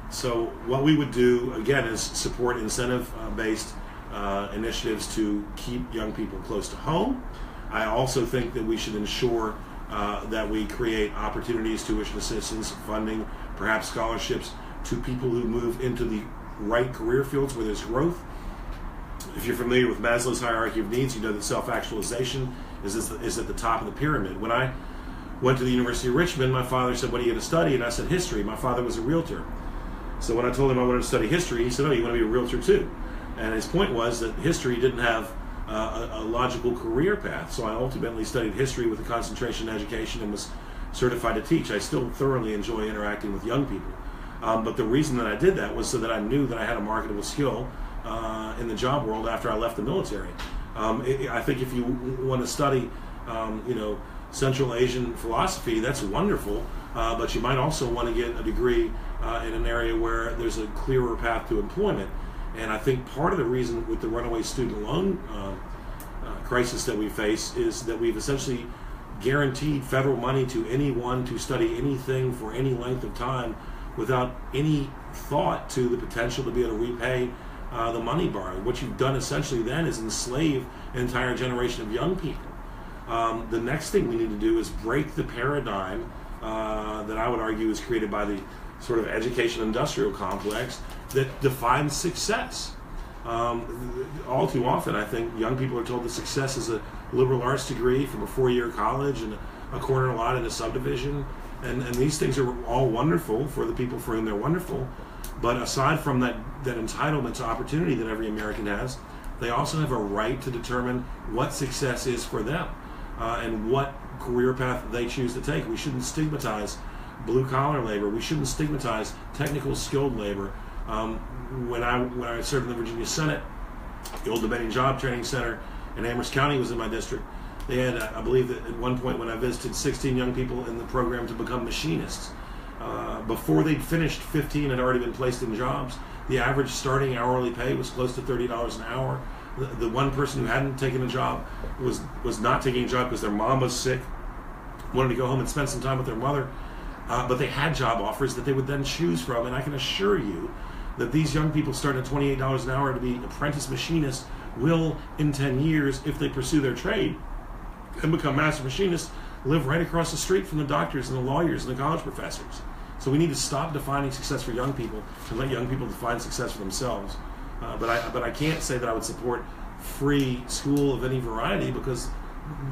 So what we would do, again, is support incentive-based initiatives to keep young people close to home. I also think that we should ensure that we create opportunities, tuition assistance, funding, perhaps scholarships to people who move into the right career fields where there's growth. If you're familiar with Maslow's hierarchy of needs, you know that self-actualization is at the top of the pyramid. When I went to the University of Richmond, my father said, "What are you going to study?" And I said, "History." My father was a realtor. So when I told him I wanted to study history, he said, "Oh, you want to be a realtor too?" And his point was that history didn't have a logical career path. So I ultimately studied history with a concentration in education and was certified to teach. I still thoroughly enjoy interacting with young people. But the reason that I did that was so that I knew that I had a marketable skill in the job world after I left the military. I think if you want to study, Central Asian philosophy, that's wonderful. But you might also want to get a degree in an area where there's a clearer path to employment. And I think part of the reason with the runaway student loan crisis that we face is that we've essentially guaranteed federal money to anyone to study anything for any length of time without any thought to the potential to be able to repay the money borrowed. What you've done essentially then is enslave an entire generation of young people. The next thing we need to do is break the paradigm that I would argue is created by the sort of education industrial complex that defines success. All too often, I think young people are told that success is a liberal arts degree from a 4-year college and a corner lot in a subdivision. And these things are all wonderful for the people for whom they're wonderful. But aside from that entitlement to opportunity that every American has, they also have a right to determine what success is for them and what career path they choose to take. We shouldn't stigmatize blue-collar labor. We shouldn't stigmatize technical, skilled labor. When I served in the Virginia Senate, the old Debating Job Training Center in Amherst County was in my district. They had, I believe that at one point when I visited, 16 young people in the program to become machinists. Before they'd finished, 15 had already been placed in jobs. The average starting hourly pay was close to $30 an hour. The one person who hadn't taken a job was not taking a job because their mom was sick, wanted to go home and spend some time with their mother. But they had job offers that they would then choose from. And I can assure you that these young people starting at $28 an hour to be apprentice machinists will, in 10 years, if they pursue their trade and become master machinists, live right across the street from the doctors and the lawyers and the college professors. So we need to stop defining success for young people and let young people define success for themselves. But I can't say that I would support free school of any variety, because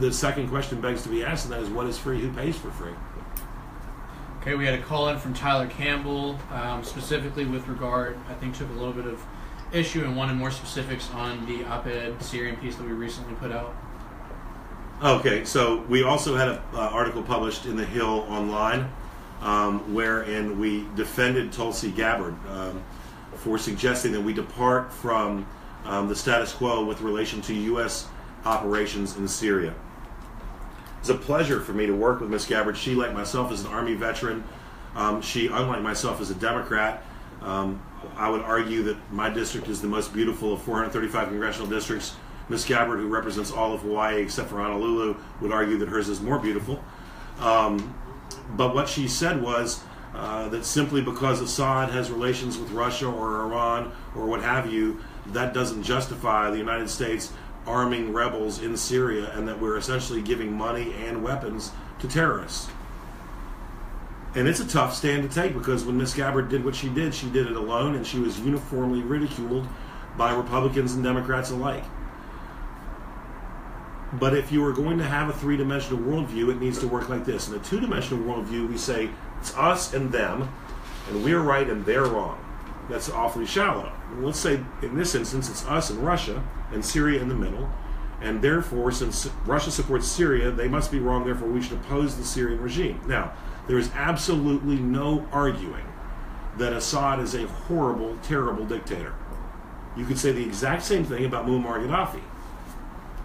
the second question begs to be asked, and that is, what is free? Who pays for free? Okay, we had a call in from Tyler Campbell, specifically with regard, I think took a little bit of issue and wanted more specifics on the op-ed Syrian piece that we recently put out. Okay, so we also had an article published in The Hill online wherein we defended Tulsi Gabbard for suggesting that we depart from the status quo with relation to U.S. operations in Syria. It's a pleasure for me to work with Ms. Gabbard. She, like myself, is an Army veteran. She, unlike myself, is a Democrat. I would argue that my district is the most beautiful of 435 congressional districts. Ms. Gabbard, who represents all of Hawaii except for Honolulu, would argue that hers is more beautiful. But what she said was that simply because Assad has relations with Russia or Iran or what have you, that doesn't justify the United States arming rebels in Syria, and that we're essentially giving money and weapons to terrorists. And it's a tough stand to take, because when Ms. Gabbard did what she did it alone, and she was uniformly ridiculed by Republicans and Democrats alike. But if you are going to have a three-dimensional worldview, it needs to work like this. In a two-dimensional worldview, we say it's us and them, and we're right and they're wrong. That's awfully shallow. Let's say in this instance it's us and Russia and Syria in the middle, and therefore, since Russia supports Syria, they must be wrong, therefore we should oppose the Syrian regime. Now, there is absolutely no arguing that Assad is a horrible, terrible dictator. You could say the exact same thing about Muammar Gaddafi.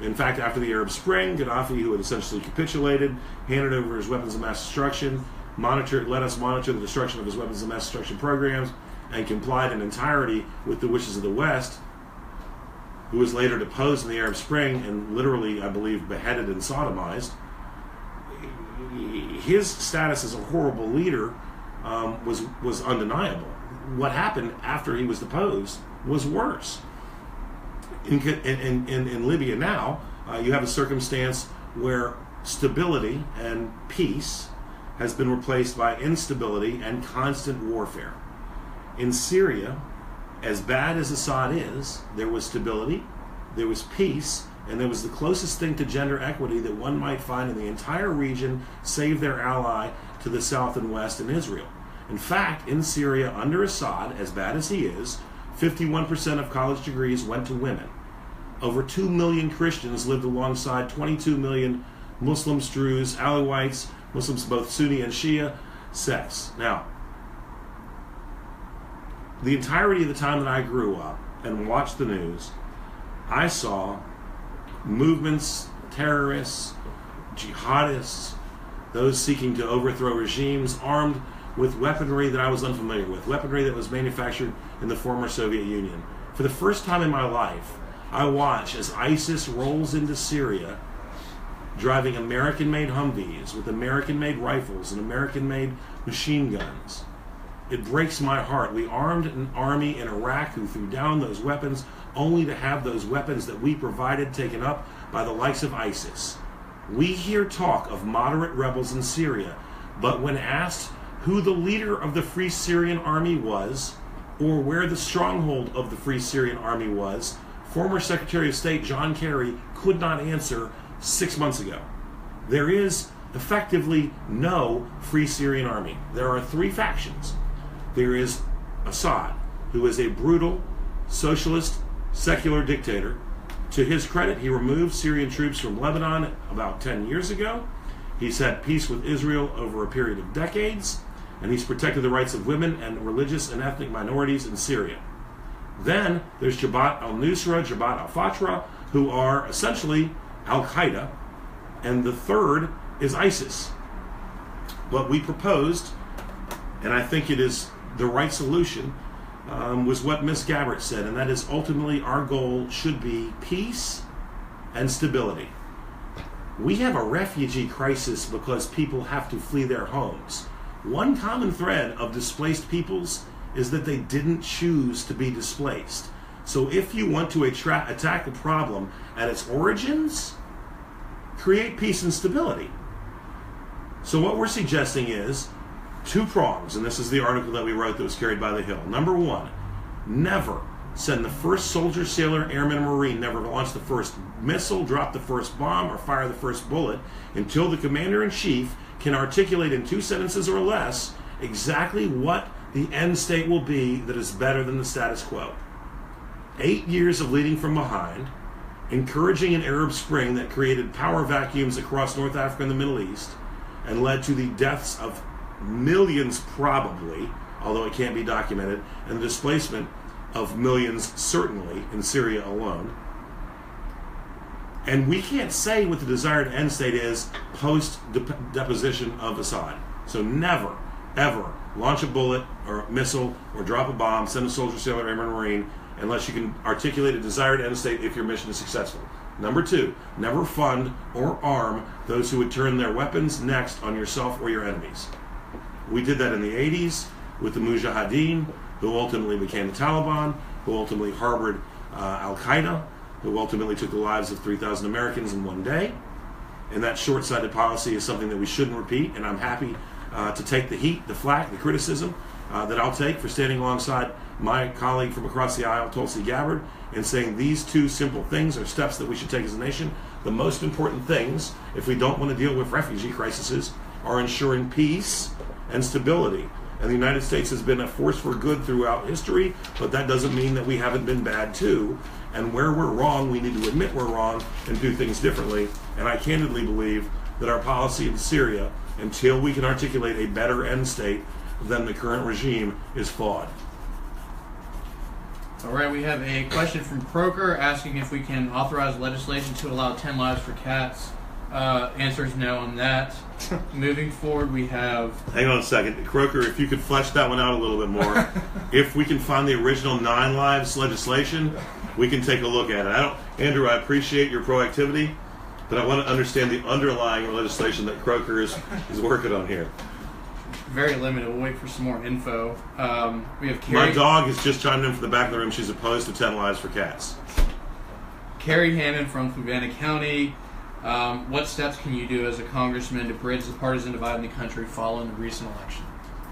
In fact, after the Arab Spring, Gaddafi, who had essentially capitulated, handed over his weapons of mass destruction, let us monitor the destruction of his weapons of mass destruction programs, and complied in entirety with the wishes of the West, who was later deposed in the Arab Spring and literally, I believe, beheaded and sodomized. His status as a horrible leader was undeniable. What happened after he was deposed was worse. In Libya now, you have a circumstance where stability and peace has been replaced by instability and constant warfare. In Syria, as bad as Assad is, there was stability, there was peace, and there was the closest thing to gender equity that one might find in the entire region, save their ally to the south and west in Israel. In fact, in Syria, under Assad, as bad as he is, 51% of college degrees went to women. Over 2 million Christians lived alongside 22 million Muslims, Druze, Alawites, Muslims both Sunni and Shia sects. Now, the entirety of the time that I grew up and watched the news, I saw movements, terrorists, jihadists, those seeking to overthrow regimes, armed with weaponry that I was unfamiliar with, weaponry that was manufactured in the former Soviet Union. For the first time in my life, I watch as ISIS rolls into Syria, driving American-made Humvees with American-made rifles and American-made machine guns. It breaks my heart. We armed an army in Iraq who threw down those weapons, only to have those weapons that we provided taken up by the likes of ISIS. We hear talk of moderate rebels in Syria, but when asked who the leader of the Free Syrian Army was, or where the stronghold of the Free Syrian Army was, former Secretary of State John Kerry could not answer 6 months ago. There is effectively no Free Syrian Army. There are three factions. There is Assad, who is a brutal, socialist, secular dictator. To his credit, he removed Syrian troops from Lebanon about 10 years ago. He's had peace with Israel over a period of decades, and he's protected the rights of women and religious and ethnic minorities in Syria. Then there's Jabhat al-Nusra, Jabhat al-Fatra, who are essentially Al-Qaeda, and the third is ISIS. What we proposed, and I think it is the right solution, was what Ms. Gabbard said, and that is ultimately our goal should be peace and stability. We have a refugee crisis because people have to flee their homes. One common thread of displaced peoples is that they didn't choose to be displaced. So if you want to attack the problem at its origins, create peace and stability. So what we're suggesting is two prongs, and this is the article that we wrote that was carried by The Hill. Number one, never send the first soldier, sailor, airman, or marine, never launch the first missile, drop the first bomb, or fire the first bullet until the commander-in-chief can articulate in 2 sentences or less exactly what the end state will be that is better than the status quo. 8 years of leading from behind, encouraging an Arab Spring that created power vacuums across North Africa and the Middle East, and led to the deaths of millions probably, although it can't be documented, and the displacement of millions certainly in Syria alone. And we can't say what the desired end state is post-deposition of Assad. So never, ever launch a bullet or a missile or drop a bomb, send a soldier, sailor, airman, marine, unless you can articulate a desired end state if your mission is successful. Number 2, never fund or arm those who would turn their weapons next on yourself or your enemies. We did that in the 80s with the Mujahideen, who ultimately became the Taliban, who ultimately harbored Al-Qaeda, who ultimately took the lives of 3,000 Americans in one day. And that short-sighted policy is something that we shouldn't repeat, and I'm happy to take the heat, the flack, the criticism that I'll take for standing alongside my colleague from across the aisle, Tulsi Gabbard, and saying these 2 simple things are steps that we should take as a nation. The most important things, if we don't want to deal with refugee crises, are ensuring peace and stability. And the United States has been a force for good throughout history, but that doesn't mean that we haven't been bad too. And where we're wrong, we need to admit we're wrong and do things differently. And I candidly believe that our policy in Syria, until we can articulate a better end state than the current regime, is flawed. All right, we have a question from Croker asking if we can authorize legislation to allow 10 lives for cats. Answer is no on that. Moving forward, we have... Hang on a second. Croker, if you could flesh that one out a little bit more. If we can find the original 9 lives legislation, we can take a look at it. Andrew, I appreciate your proactivity, but I want to understand the underlying legislation that Croker is working on here. Very limited. We'll wait for some more info. We have Carrie. My dog has just chimed in from the back of the room. She's opposed to 10 lives for cats. Carrie Hammond from Fluvanna County. What steps can you do as a congressman to bridge the partisan divide in the country following the recent election?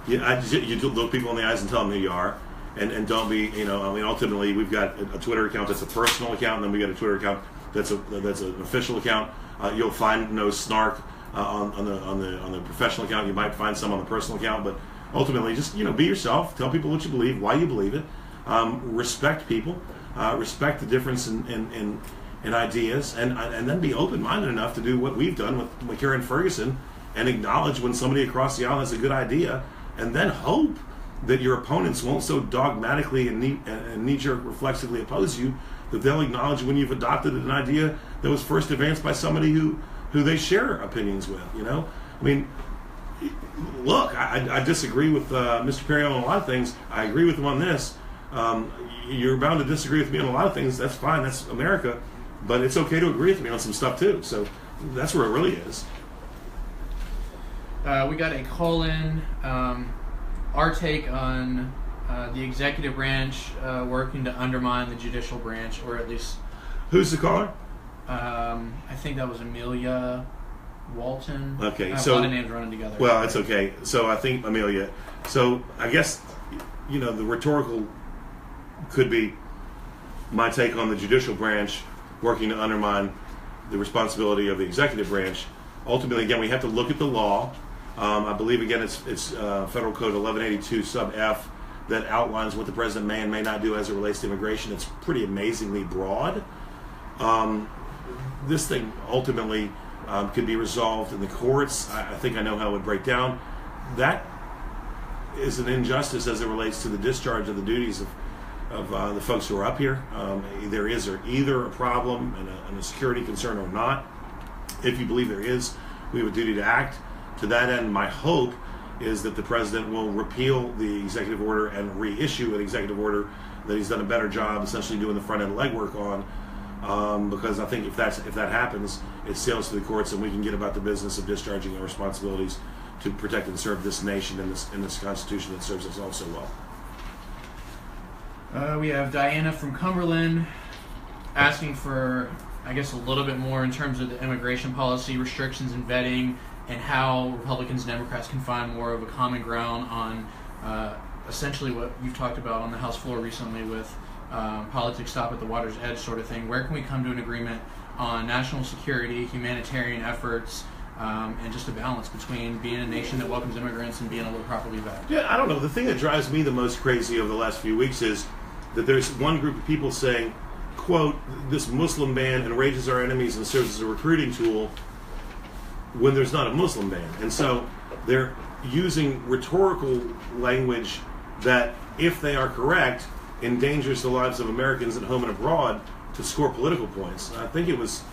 Yeah, you look people in the eyes and tell them who you are, and don't be, ultimately we've got a Twitter account that's a personal account, and then we got a Twitter account that's an official account. You'll find no snark on the professional account. You might find some on the personal account, but ultimately just be yourself. Tell people what you believe, why you believe it. Respect people. Respect the difference in ideas, and then be open-minded enough to do what we've done with McCarran Ferguson, and acknowledge when somebody across the aisle has a good idea, and then hope that your opponents won't so dogmatically and knee-jerk reflexively oppose you that they'll acknowledge when you've adopted an idea that was first advanced by somebody who they share opinions with. Look, I disagree with Mr. Perry on a lot of things. I agree with him on this. You're bound to disagree with me on a lot of things. That's fine. That's America. But it's okay to agree with me on some stuff too. So that's where it really is. We got a call-in. Our take on the executive branch working to undermine the judicial branch, or at least... Who's the caller? I think that was Amelia Walton. Okay, a lot of names running together. Well, it's okay. So I think Amelia. So I guess the rhetorical could be my take on the judicial branch working to undermine the responsibility of the executive branch. Ultimately, again, we have to look at the law. I believe, again, it's Federal Code 1182 sub F that outlines what the president may and may not do as it relates to immigration. It's pretty amazingly broad. This thing ultimately could be resolved in the courts. I think I know how it would break down. That is an injustice as it relates to the discharge of the duties of the folks who are up here. There is either a problem and a security concern or not. If you believe there is, we have a duty to act. To that end, my hope is that the president will repeal the executive order and reissue an executive order that he's done a better job essentially doing the front end legwork on, because I think if that happens, it sails to the courts and we can get about the business of discharging our responsibilities to protect and serve this nation and this Constitution that serves us all so well. We have Diana from Cumberland asking for, I guess, a little bit more in terms of the immigration policy restrictions and vetting, and how Republicans and Democrats can find more of a common ground on essentially what you've talked about on the House floor recently with politics stop at the water's edge sort of thing. Where can we come to an agreement on national security, humanitarian efforts, and just a balance between being a nation that welcomes immigrants and being able to properly vet? Yeah, I don't know. The thing that drives me the most crazy over the last few weeks is that there's one group of people saying, quote, this Muslim ban enrages our enemies and serves as a recruiting tool, when there's not a Muslim ban. And so they're using rhetorical language that, if they are correct, endangers the lives of Americans at home and abroad to score political points. I think it was,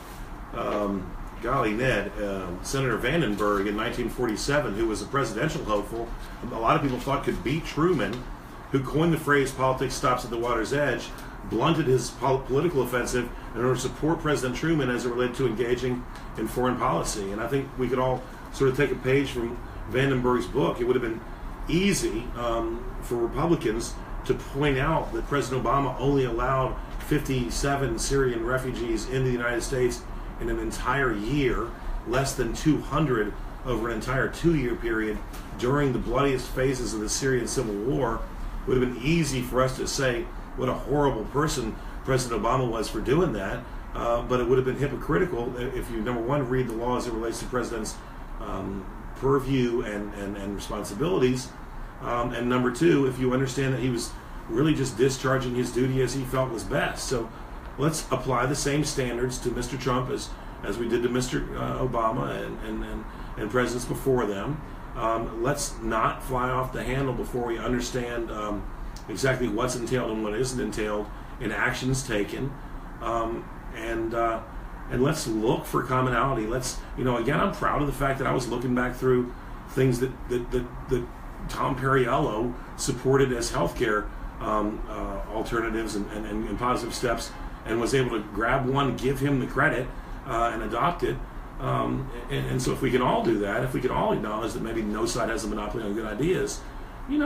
Senator Vandenberg in 1947, who was a presidential hopeful, a lot of people thought could beat Truman, who coined the phrase "politics stops at the water's edge," blunted his political offensive in order to support President Truman as it related to engaging in foreign policy. And I think we could all sort of take a page from Vandenberg's book. It would have been easy for Republicans to point out that President Obama only allowed 57 Syrian refugees into the United States in an entire year, less than 200 over an entire 2-year period during the bloodiest phases of the Syrian civil war. It would have been easy for us to say what a horrible person President Obama was for doing that, but it would have been hypocritical if you, number one, read the law as it relates to the president's purview and responsibilities, and number two, if you understand that he was really just discharging his duty as he felt was best. So let's apply the same standards to Mr. Trump as we did to Mr. Obama and presidents before them. Let's not fly off the handle before we understand exactly what's entailed and what isn't entailed in actions taken, and let's look for commonality. Let's, again, I'm proud of the fact that I was looking back through things that Tom Perriello supported as healthcare alternatives and positive steps, and was able to grab one, give him the credit, and adopt it. And so if we can all do that, if we can all acknowledge that maybe no side has a monopoly on good ideas, it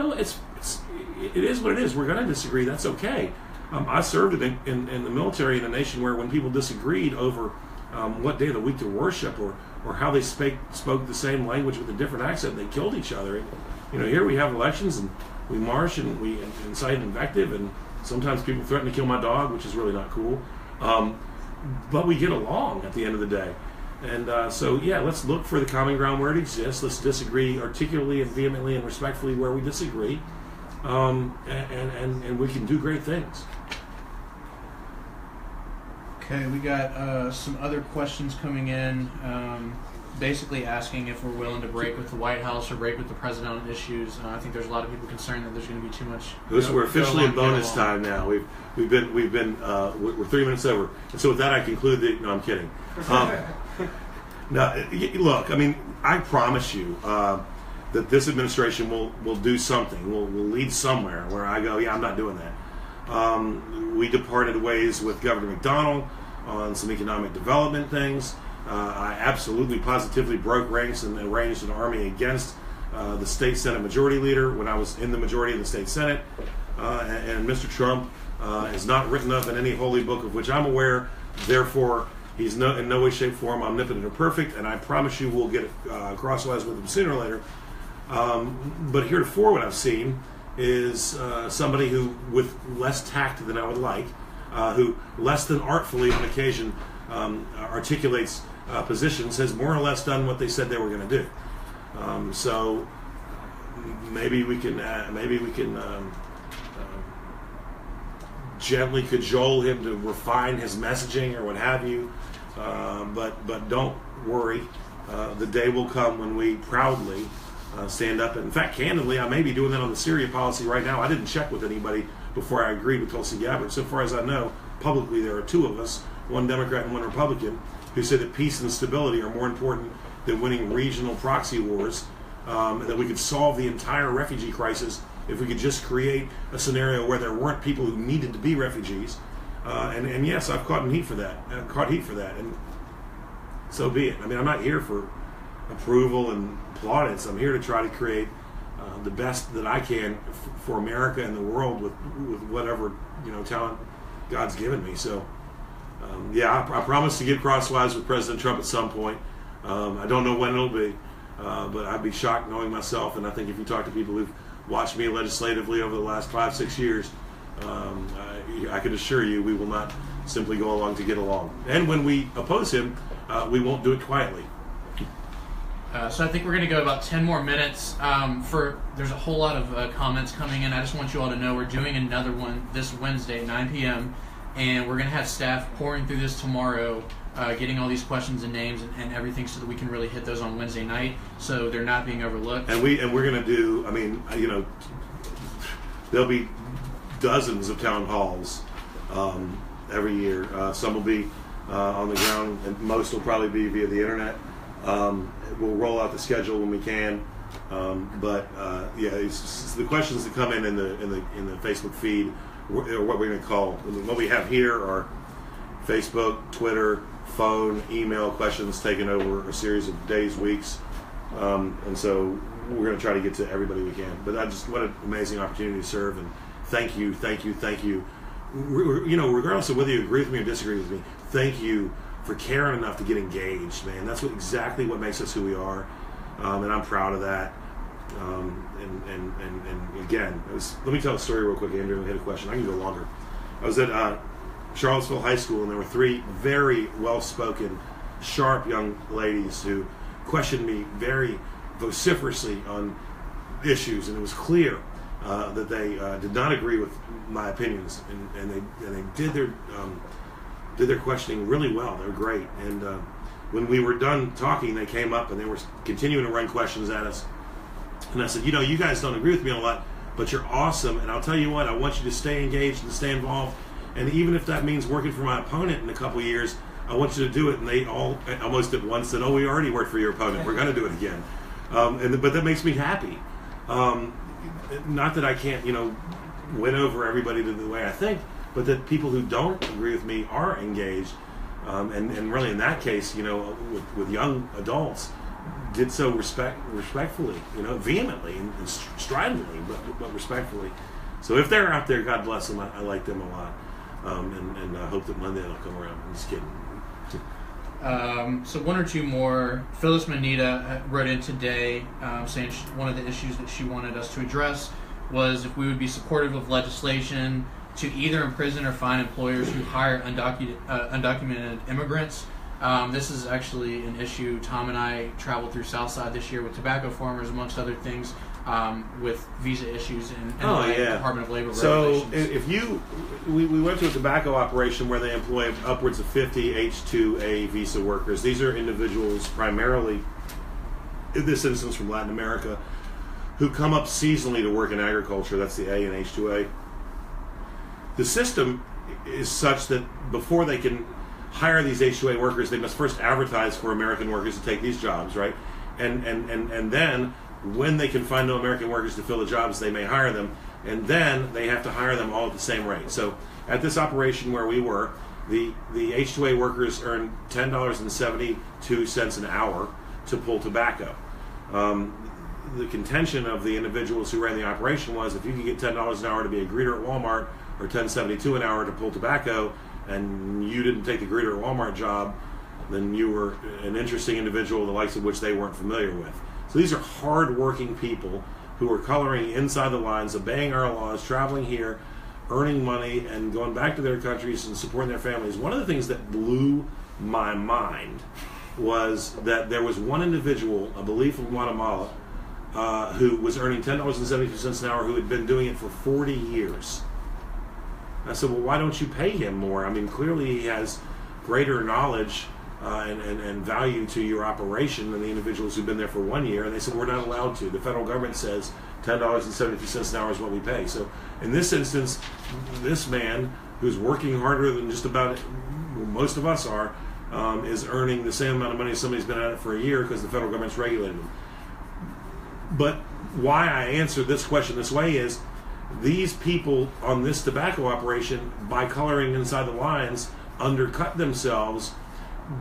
is what it is. We're going to disagree. That's okay. I served in the military in a nation where when people disagreed over what day of the week to worship or how they spoke the same language with a different accent, they killed each other. Here we have elections and we march and we incite invective, and sometimes people threaten to kill my dog, which is really not cool. But we get along at the end of the day. And so let's look for the common ground where it exists. Let's disagree articulately and vehemently and respectfully where we disagree. And we can do great things. Okay, we got some other questions coming in, basically asking if we're willing to break with the White House or break with the president on issues. I think there's a lot of people concerned that there's going to be too much. We're officially in bonus time now. We're 3 minutes over, and so with that I conclude that. No, I'm kidding. Now, look, I promise you that this administration will do something. Will lead somewhere where I go, I'm not doing that. We departed ways with Governor McDonnell on some economic development things. I absolutely, positively broke ranks and arranged an army against the state Senate majority leader when I was in the majority of the state Senate. And Mr. Trump is not written up in any holy book of which I'm aware. Therefore, he's in no way, shape, form omnipotent or perfect, and I promise you we'll get crosswise with him sooner or later. But heretofore what I've seen is somebody who, with less tact than I would like, who less than artfully on occasion articulates positions, has more or less done what they said they were going to do. So maybe we can gently cajole him to refine his messaging or what have you. But don't worry. The day will come when we proudly stand up. In fact, candidly, I may be doing that on the Syria policy right now. I didn't check with anybody before I agreed with Tulsi Gabbard. So far as I know, publicly there are two of us, one Democrat and one Republican, who say that peace and stability are more important than winning regional proxy wars, and that we could solve the entire refugee crisis if we could just create a scenario where there weren't people who needed to be refugees. And yes, I've caught heat for that. And so be it. I'm not here for approval and plaudits. I'm here to try to create the best that I can for America and the world with whatever talent God's given me. So I promise to get crosswise with President Trump at some point. I don't know when it'll be, but I'd be shocked knowing myself. And I think if you talk to people who've watched me legislatively over the last 5-6 years, I can assure you we will not simply go along to get along. And when we oppose him, we won't do it quietly. So I think we're going to go about 10 more minutes. There's a whole lot of comments coming in. I just want you all to know we're doing another one this Wednesday, 9 p.m., and we're going to have staff pouring through this tomorrow, getting all these questions and names and everything so that we can really hit those on Wednesday night so they're not being overlooked. And we're going to do, I mean, there'll be dozens of town halls every year. Some will be on the ground, and most will probably be via the internet. We'll roll out the schedule when we can, it's the questions that come in the Facebook feed, or what we're going to call what we have here are Facebook, Twitter, phone, email questions taken over a series of days, weeks, and so we're going to try to get to everybody we can. But what an amazing opportunity to serve, and thank you. Regardless of whether you agree with me or disagree with me, thank you for caring enough to get engaged, man. That's exactly what makes us who we are, and I'm proud of that. And again, let me tell a story real quick, Andrew. I had a question. I can go longer. I was at Charlottesville High School, and there were 3 very well-spoken, sharp young ladies who questioned me very vociferously on issues, and it was clear that they did not agree with my opinions, and they did their questioning really well. They were great. And when we were done talking, they came up and they were continuing to run questions at us. And I said, you guys don't agree with me a lot, but you're awesome. And I'll tell you what, I want you to stay engaged and stay involved. And even if that means working for my opponent in a couple of years, I want you to do it. And they all almost at once said, we already worked for your opponent. We're going to do it again. But that makes me happy. Not that I can't, win over everybody to the way I think, but that people who don't agree with me are engaged, and really in that case, with young adults, did so respectfully, vehemently and stridently, but respectfully. So if they're out there, God bless them. I like them a lot, and I hope that Monday they'll come around. I'm just kidding. So one or two more. Phyllis Manita wrote in today saying one of the issues that she wanted us to address was if we would be supportive of legislation to either imprison or fine employers who hire undocumented immigrants. This is actually an issue. Tom and I traveled through Southside this year with tobacco farmers, amongst other things, with visa issues and Department of Labor regulations. We went to a tobacco operation where they employ upwards of 50 H-2A visa workers. These are individuals primarily, in this instance from Latin America, who come up seasonally to work in agriculture. That's the A in H-2A. The system is such that before they can hire these H-2A workers, they must first advertise for American workers to take these jobs, right? And then when they can find no American workers to fill the jobs, they may hire them, and then they have to hire them all at the same rate. So at this operation where we were, the H-2A workers earned $10.72 an hour to pull tobacco. The contention of the individuals who ran the operation was if you could get $10 an hour to be a greeter at Walmart or $10.72 an hour to pull tobacco, and you didn't take the greeter at Walmart job, then you were an interesting individual, the likes of which they weren't familiar with. So these are hard-working people who are coloring inside the lines, obeying our laws, traveling here, earning money, and going back to their countries and supporting their families. One of the things that blew my mind was that there was one individual, I believe from Guatemala, who was earning $10.72 an hour, who had been doing it for 40 years. I said, well, why don't you pay him more? I mean, clearly he has greater knowledge and value to your operation than the individuals who've been there for 1 year. And they said, we're not allowed to. The federal government says $10.72 an hour is what we pay. So in this instance, this man, who's working harder than just about most of us are, is earning the same amount of money as somebody who's been at it for a year because the federal government's regulated him. But why I answered this question this way is these people on this tobacco operation, by coloring inside the lines, undercut themselves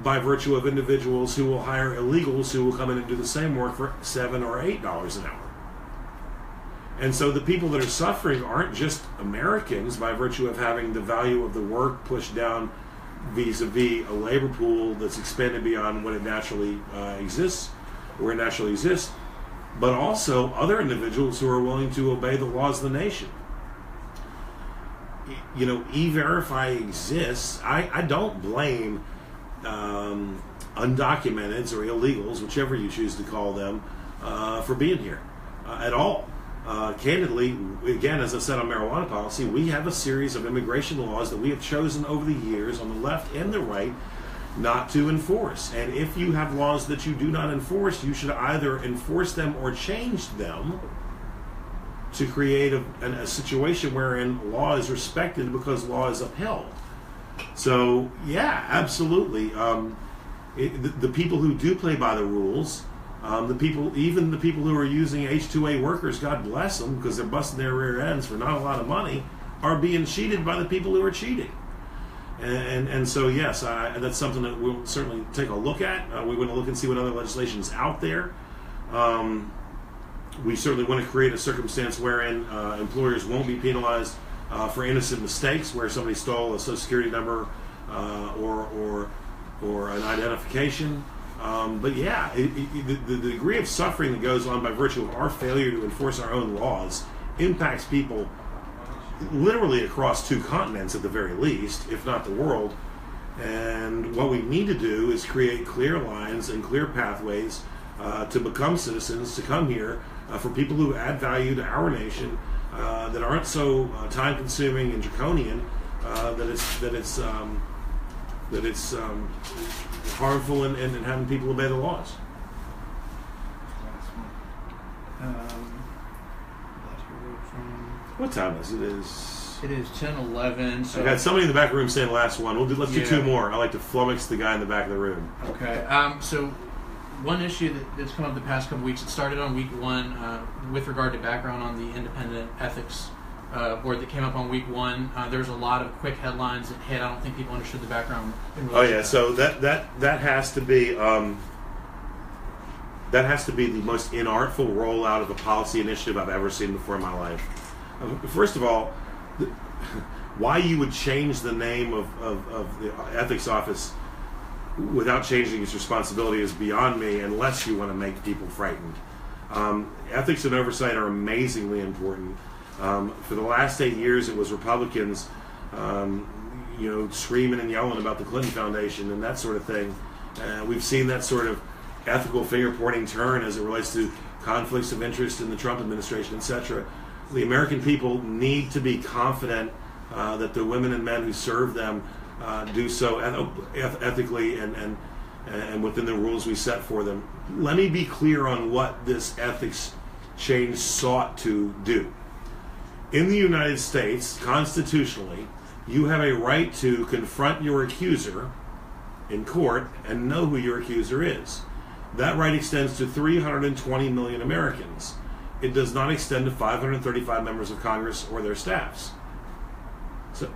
by virtue of individuals who will hire illegals who will come in and do the same work for $7 or $8 an hour. And so the people that are suffering aren't just Americans by virtue of having the value of the work pushed down vis-a-vis a labor pool that's expanded beyond what it naturally exists, where it naturally exists, but also other individuals who are willing to obey the laws of the nation. You know, E-Verify exists. I don't blame undocumenteds or illegals, whichever you choose to call them, for being here at all. Candidly, again, as I said on marijuana policy, we have a series of immigration laws that we have chosen over the years on the left and the right not to enforce. And if you have laws that you do not enforce, you should either enforce them or change them to create a situation wherein law is respected because law is upheld. So, yeah, absolutely. The people who do play by the rules, even the people who are using H-2A workers, God bless them, because they're busting their rear ends for not a lot of money, are being cheated by the people who are cheating. And so, yes, that's something that we'll certainly take a look at. We want to look and see what other legislation is out there. We certainly want to create a circumstance wherein employers won't be penalized for innocent mistakes, where somebody stole a Social Security number or an identification. But yeah, the degree of suffering that goes on by virtue of our failure to enforce our own laws impacts people literally across 2 continents at the very least, if not the world. And what we need to do is create clear lines and clear pathways to become citizens, to come here, for people who add value to our nation, that aren't so time-consuming and draconian that it's harmful and having people obey the laws. What time is it? It is 10:11. So I got somebody in the back room saying last one. Let's do Yeah. 2 more. I like to flummox the guy in the back of the room. Okay. So one issue that's come up the past couple weeks, it started on week 1 with regard to background on the independent ethics board that came up on week 1. There was a lot of quick headlines that hit. I don't think people understood the background. Oh yeah, so that has to be the most inartful rollout of a policy initiative I've ever seen before in my life. First of all, why you would change the name of the ethics office without changing its responsibility is beyond me, unless you want to make people frightened. Ethics and oversight are amazingly important. For the last 8 years, it was Republicans, screaming and yelling about the Clinton Foundation and that sort of thing. We've seen that sort of ethical finger-pointing turn as it relates to conflicts of interest in the Trump administration, etc. The American people need to be confident that the women and men who serve them do so ethically and within the rules we set for them. Let me be clear on what this ethics change sought to do. In the United States, constitutionally, you have a right to confront your accuser in court and know who your accuser is. That right extends to 320 million Americans. It does not extend to 535 members of Congress or their staffs.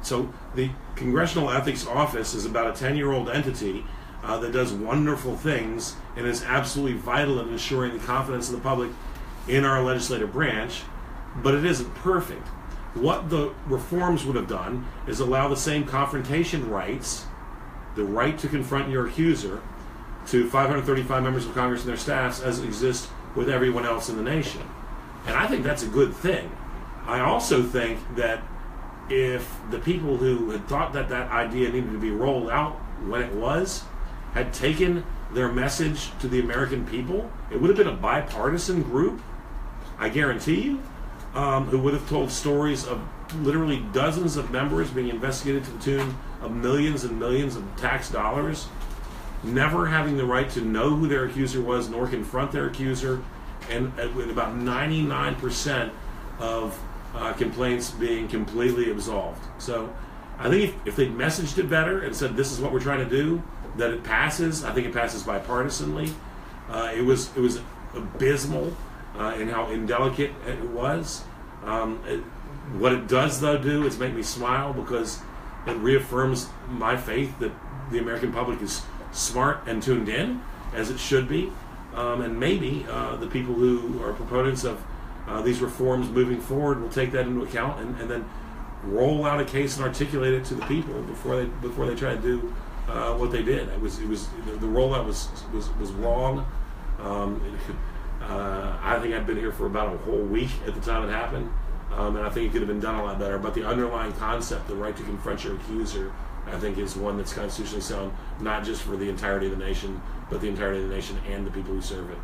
So the Congressional Ethics Office is about a 10-year-old entity that does wonderful things and is absolutely vital in ensuring the confidence of the public in our legislative branch, but it isn't perfect. What the reforms would have done is allow the same confrontation rights, the right to confront your accuser, to 535 members of Congress and their staffs as exist with everyone else in the nation. And I think that's a good thing. I also think that if the people who had thought that idea needed to be rolled out when it was, had taken their message to the American people, it would have been a bipartisan group, I guarantee you, who would have told stories of literally dozens of members being investigated to the tune of millions and millions of tax dollars, never having the right to know who their accuser was nor confront their accuser, and with about 99% of complaints being completely absolved. So I think if they messaged it better and said this is what we're trying to do, that it passes. I think it passes bipartisanly. It was abysmal in how indelicate it was. What it does though do is make me smile, because it reaffirms my faith that the American public is smart and tuned in, as it should be. And maybe the people who are proponents of these reforms moving forward will take that into account and then roll out a case and articulate it to the people before they try to do what they did. The rollout was wrong. I think I'd been here for about a whole week at the time it happened, and I think it could have been done a lot better. But the underlying concept, the right to confront your accuser, I think is one that's constitutionally sound, not just for the entirety of the nation, but the entirety of the nation and the people who serve it.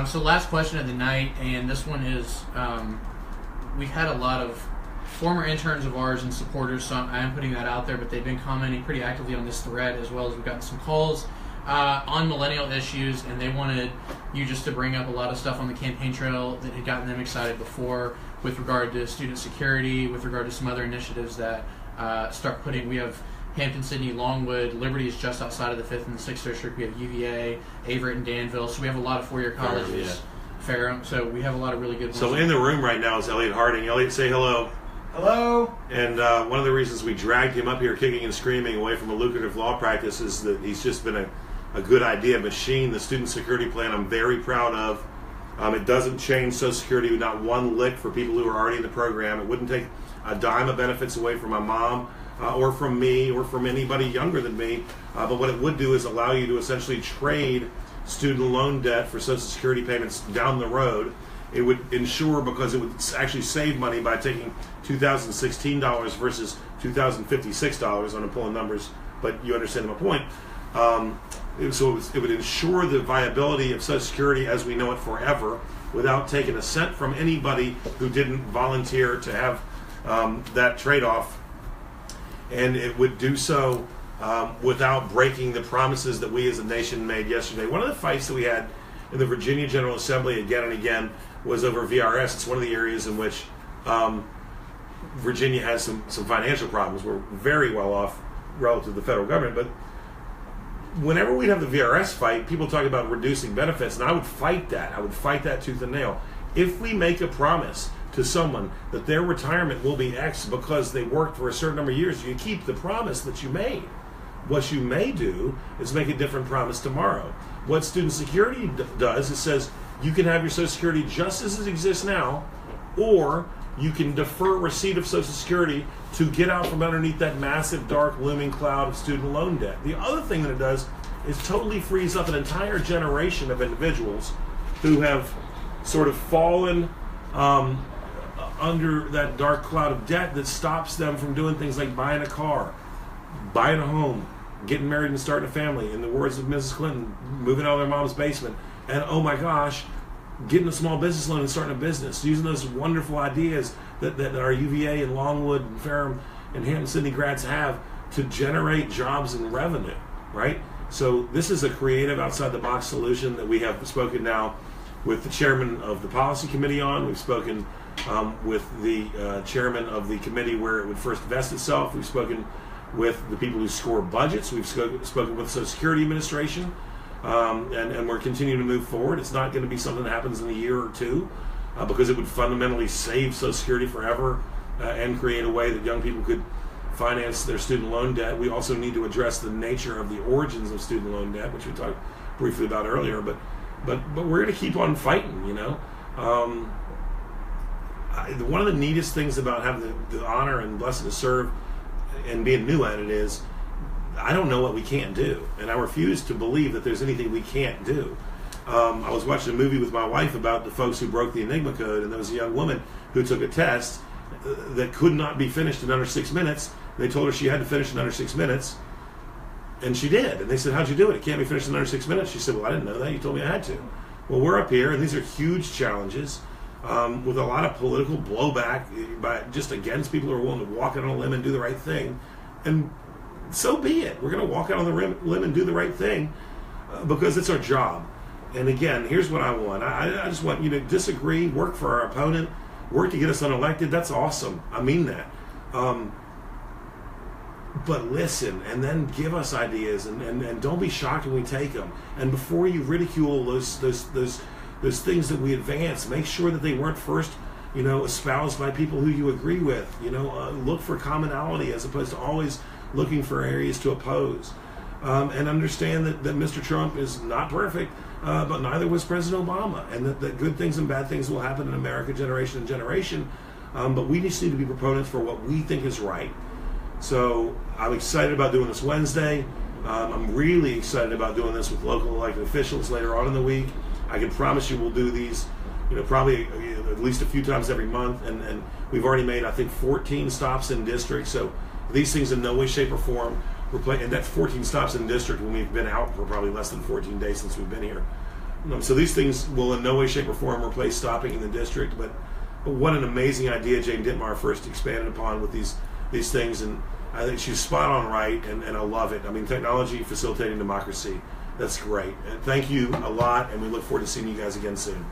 So last question of the night, and this one is, we've had a lot of former interns of ours and supporters, so I am putting that out there, but they've been commenting pretty actively on this thread, as well as we've gotten some calls on millennial issues, and they wanted you just to bring up a lot of stuff on the campaign trail that had gotten them excited before with regard to student security, with regard to some other initiatives that we have Hampton, Sydney, Longwood. Liberty is just outside of the 5th and the 6th District. We have UVA, Averett, and Danville. So we have a lot of four-year colleges. Ferrum. So we have a lot of really good ones. So in the room right now is Elliot Harding. Elliot, say hello. Hello. And one of the reasons we dragged him up here kicking and screaming away from a lucrative law practice is that he's just been a good idea machine. The student security plan I'm very proud of. It doesn't change Social Security, not one lick for people who are already in the program. It wouldn't take a dime of benefits away from my mom or from me or from anybody younger than me. But what it would do is allow you to essentially trade student loan debt for Social Security payments down the road. It would ensure, because it would actually save money by taking $2,016 versus $2,056. I'm pulling numbers, but you understand my point. So it would ensure the viability of Social Security as we know it forever, without taking a cent from anybody who didn't volunteer to have that trade-off. And it would do so without breaking the promises that we as a nation made yesterday. One of the fights that we had in the Virginia General Assembly again and again was over VRS. It's one of the areas in which Virginia has some financial problems. We're very well off relative to the federal government, but whenever we'd have the VRS fight, people talk about reducing benefits, and I would fight that. I would fight that tooth and nail. If we make a promise to someone that their retirement will be X because they worked for a certain number of years, you keep the promise that you made. What you may do is make a different promise tomorrow. What Student Security does is says you can have your Social Security just as it exists now, or you can defer receipt of Social Security to get out from underneath that massive, dark, looming cloud of student loan debt. The other thing that it does is totally frees up an entire generation of individuals who have sort of fallen under that dark cloud of debt that stops them from doing things like buying a car, buying a home, getting married and starting a family, in the words of Mrs. Clinton, moving out of their mom's basement, and oh my gosh, getting a small business loan and starting a business, using those wonderful ideas that our UVA and Longwood and Ferrum and Hampton Sydney grads have to generate jobs and revenue, right? So this is a creative, outside-the-box solution that we have spoken now with the chairman of the policy committee on. We've spoken with the chairman of the committee where it would first vest itself. We've spoken with the people who score budgets. We've spoken with the Social Security Administration. And we're continuing to move forward. It's not going to be something that happens in a year or two because it would fundamentally save Social Security forever and create a way that young people could finance their student loan debt. We also need to address the nature of the origins of student loan debt, which we talked briefly about earlier. But we're going to keep on fighting, you know. One of the neatest things about having the honor and blessing to serve and being new at it is I don't know what we can't do, and I refuse to believe that there's anything we can't do. I was watching a movie with my wife about the folks who broke the Enigma code, and there was a young woman who took a test that could not be finished in under 6 minutes. They told her she had to finish in under 6 minutes, and she did. And they said, "How'd you do it? It can't be finished in under 6 minutes." She said, "Well, I didn't know that. You told me I had to." Well, we're up here, and these are huge challenges with a lot of political blowback by just against people who are willing to walk out on a limb and do the right thing. And so be it. We're going to walk out on the limb and do the right thing because it's our job. And again, here's what I want. I just want you to disagree, work for our opponent, work to get us unelected. That's awesome. I mean that. But listen, and then give us ideas, and don't be shocked when we take them. And before you ridicule those things that we advance, make sure that they weren't first, espoused by people who you agree with. Look for commonality as opposed to always looking for areas to oppose. And understand that Mr. Trump is not perfect, but neither was President Obama, and that good things and bad things will happen in America generation to generation. But we just need to be proponents for what we think is right. So I'm excited about doing this Wednesday. I'm really excited about doing this with local elected officials later on in the week. I can promise you we'll do these, probably at least a few times every month. And we've already made, I think, 14 stops in district. So These things in no way, shape, or form replace, and that's 14 stops in the district when we've been out for probably less than 14 days since we've been here. So these things will in no way, shape, or form replace stopping in the district. But what an amazing idea Jane Dittmar first expanded upon with these things, and I think she's spot on right, and I love it. I mean, technology facilitating democracy. That's great. And thank you a lot, and we look forward to seeing you guys again soon.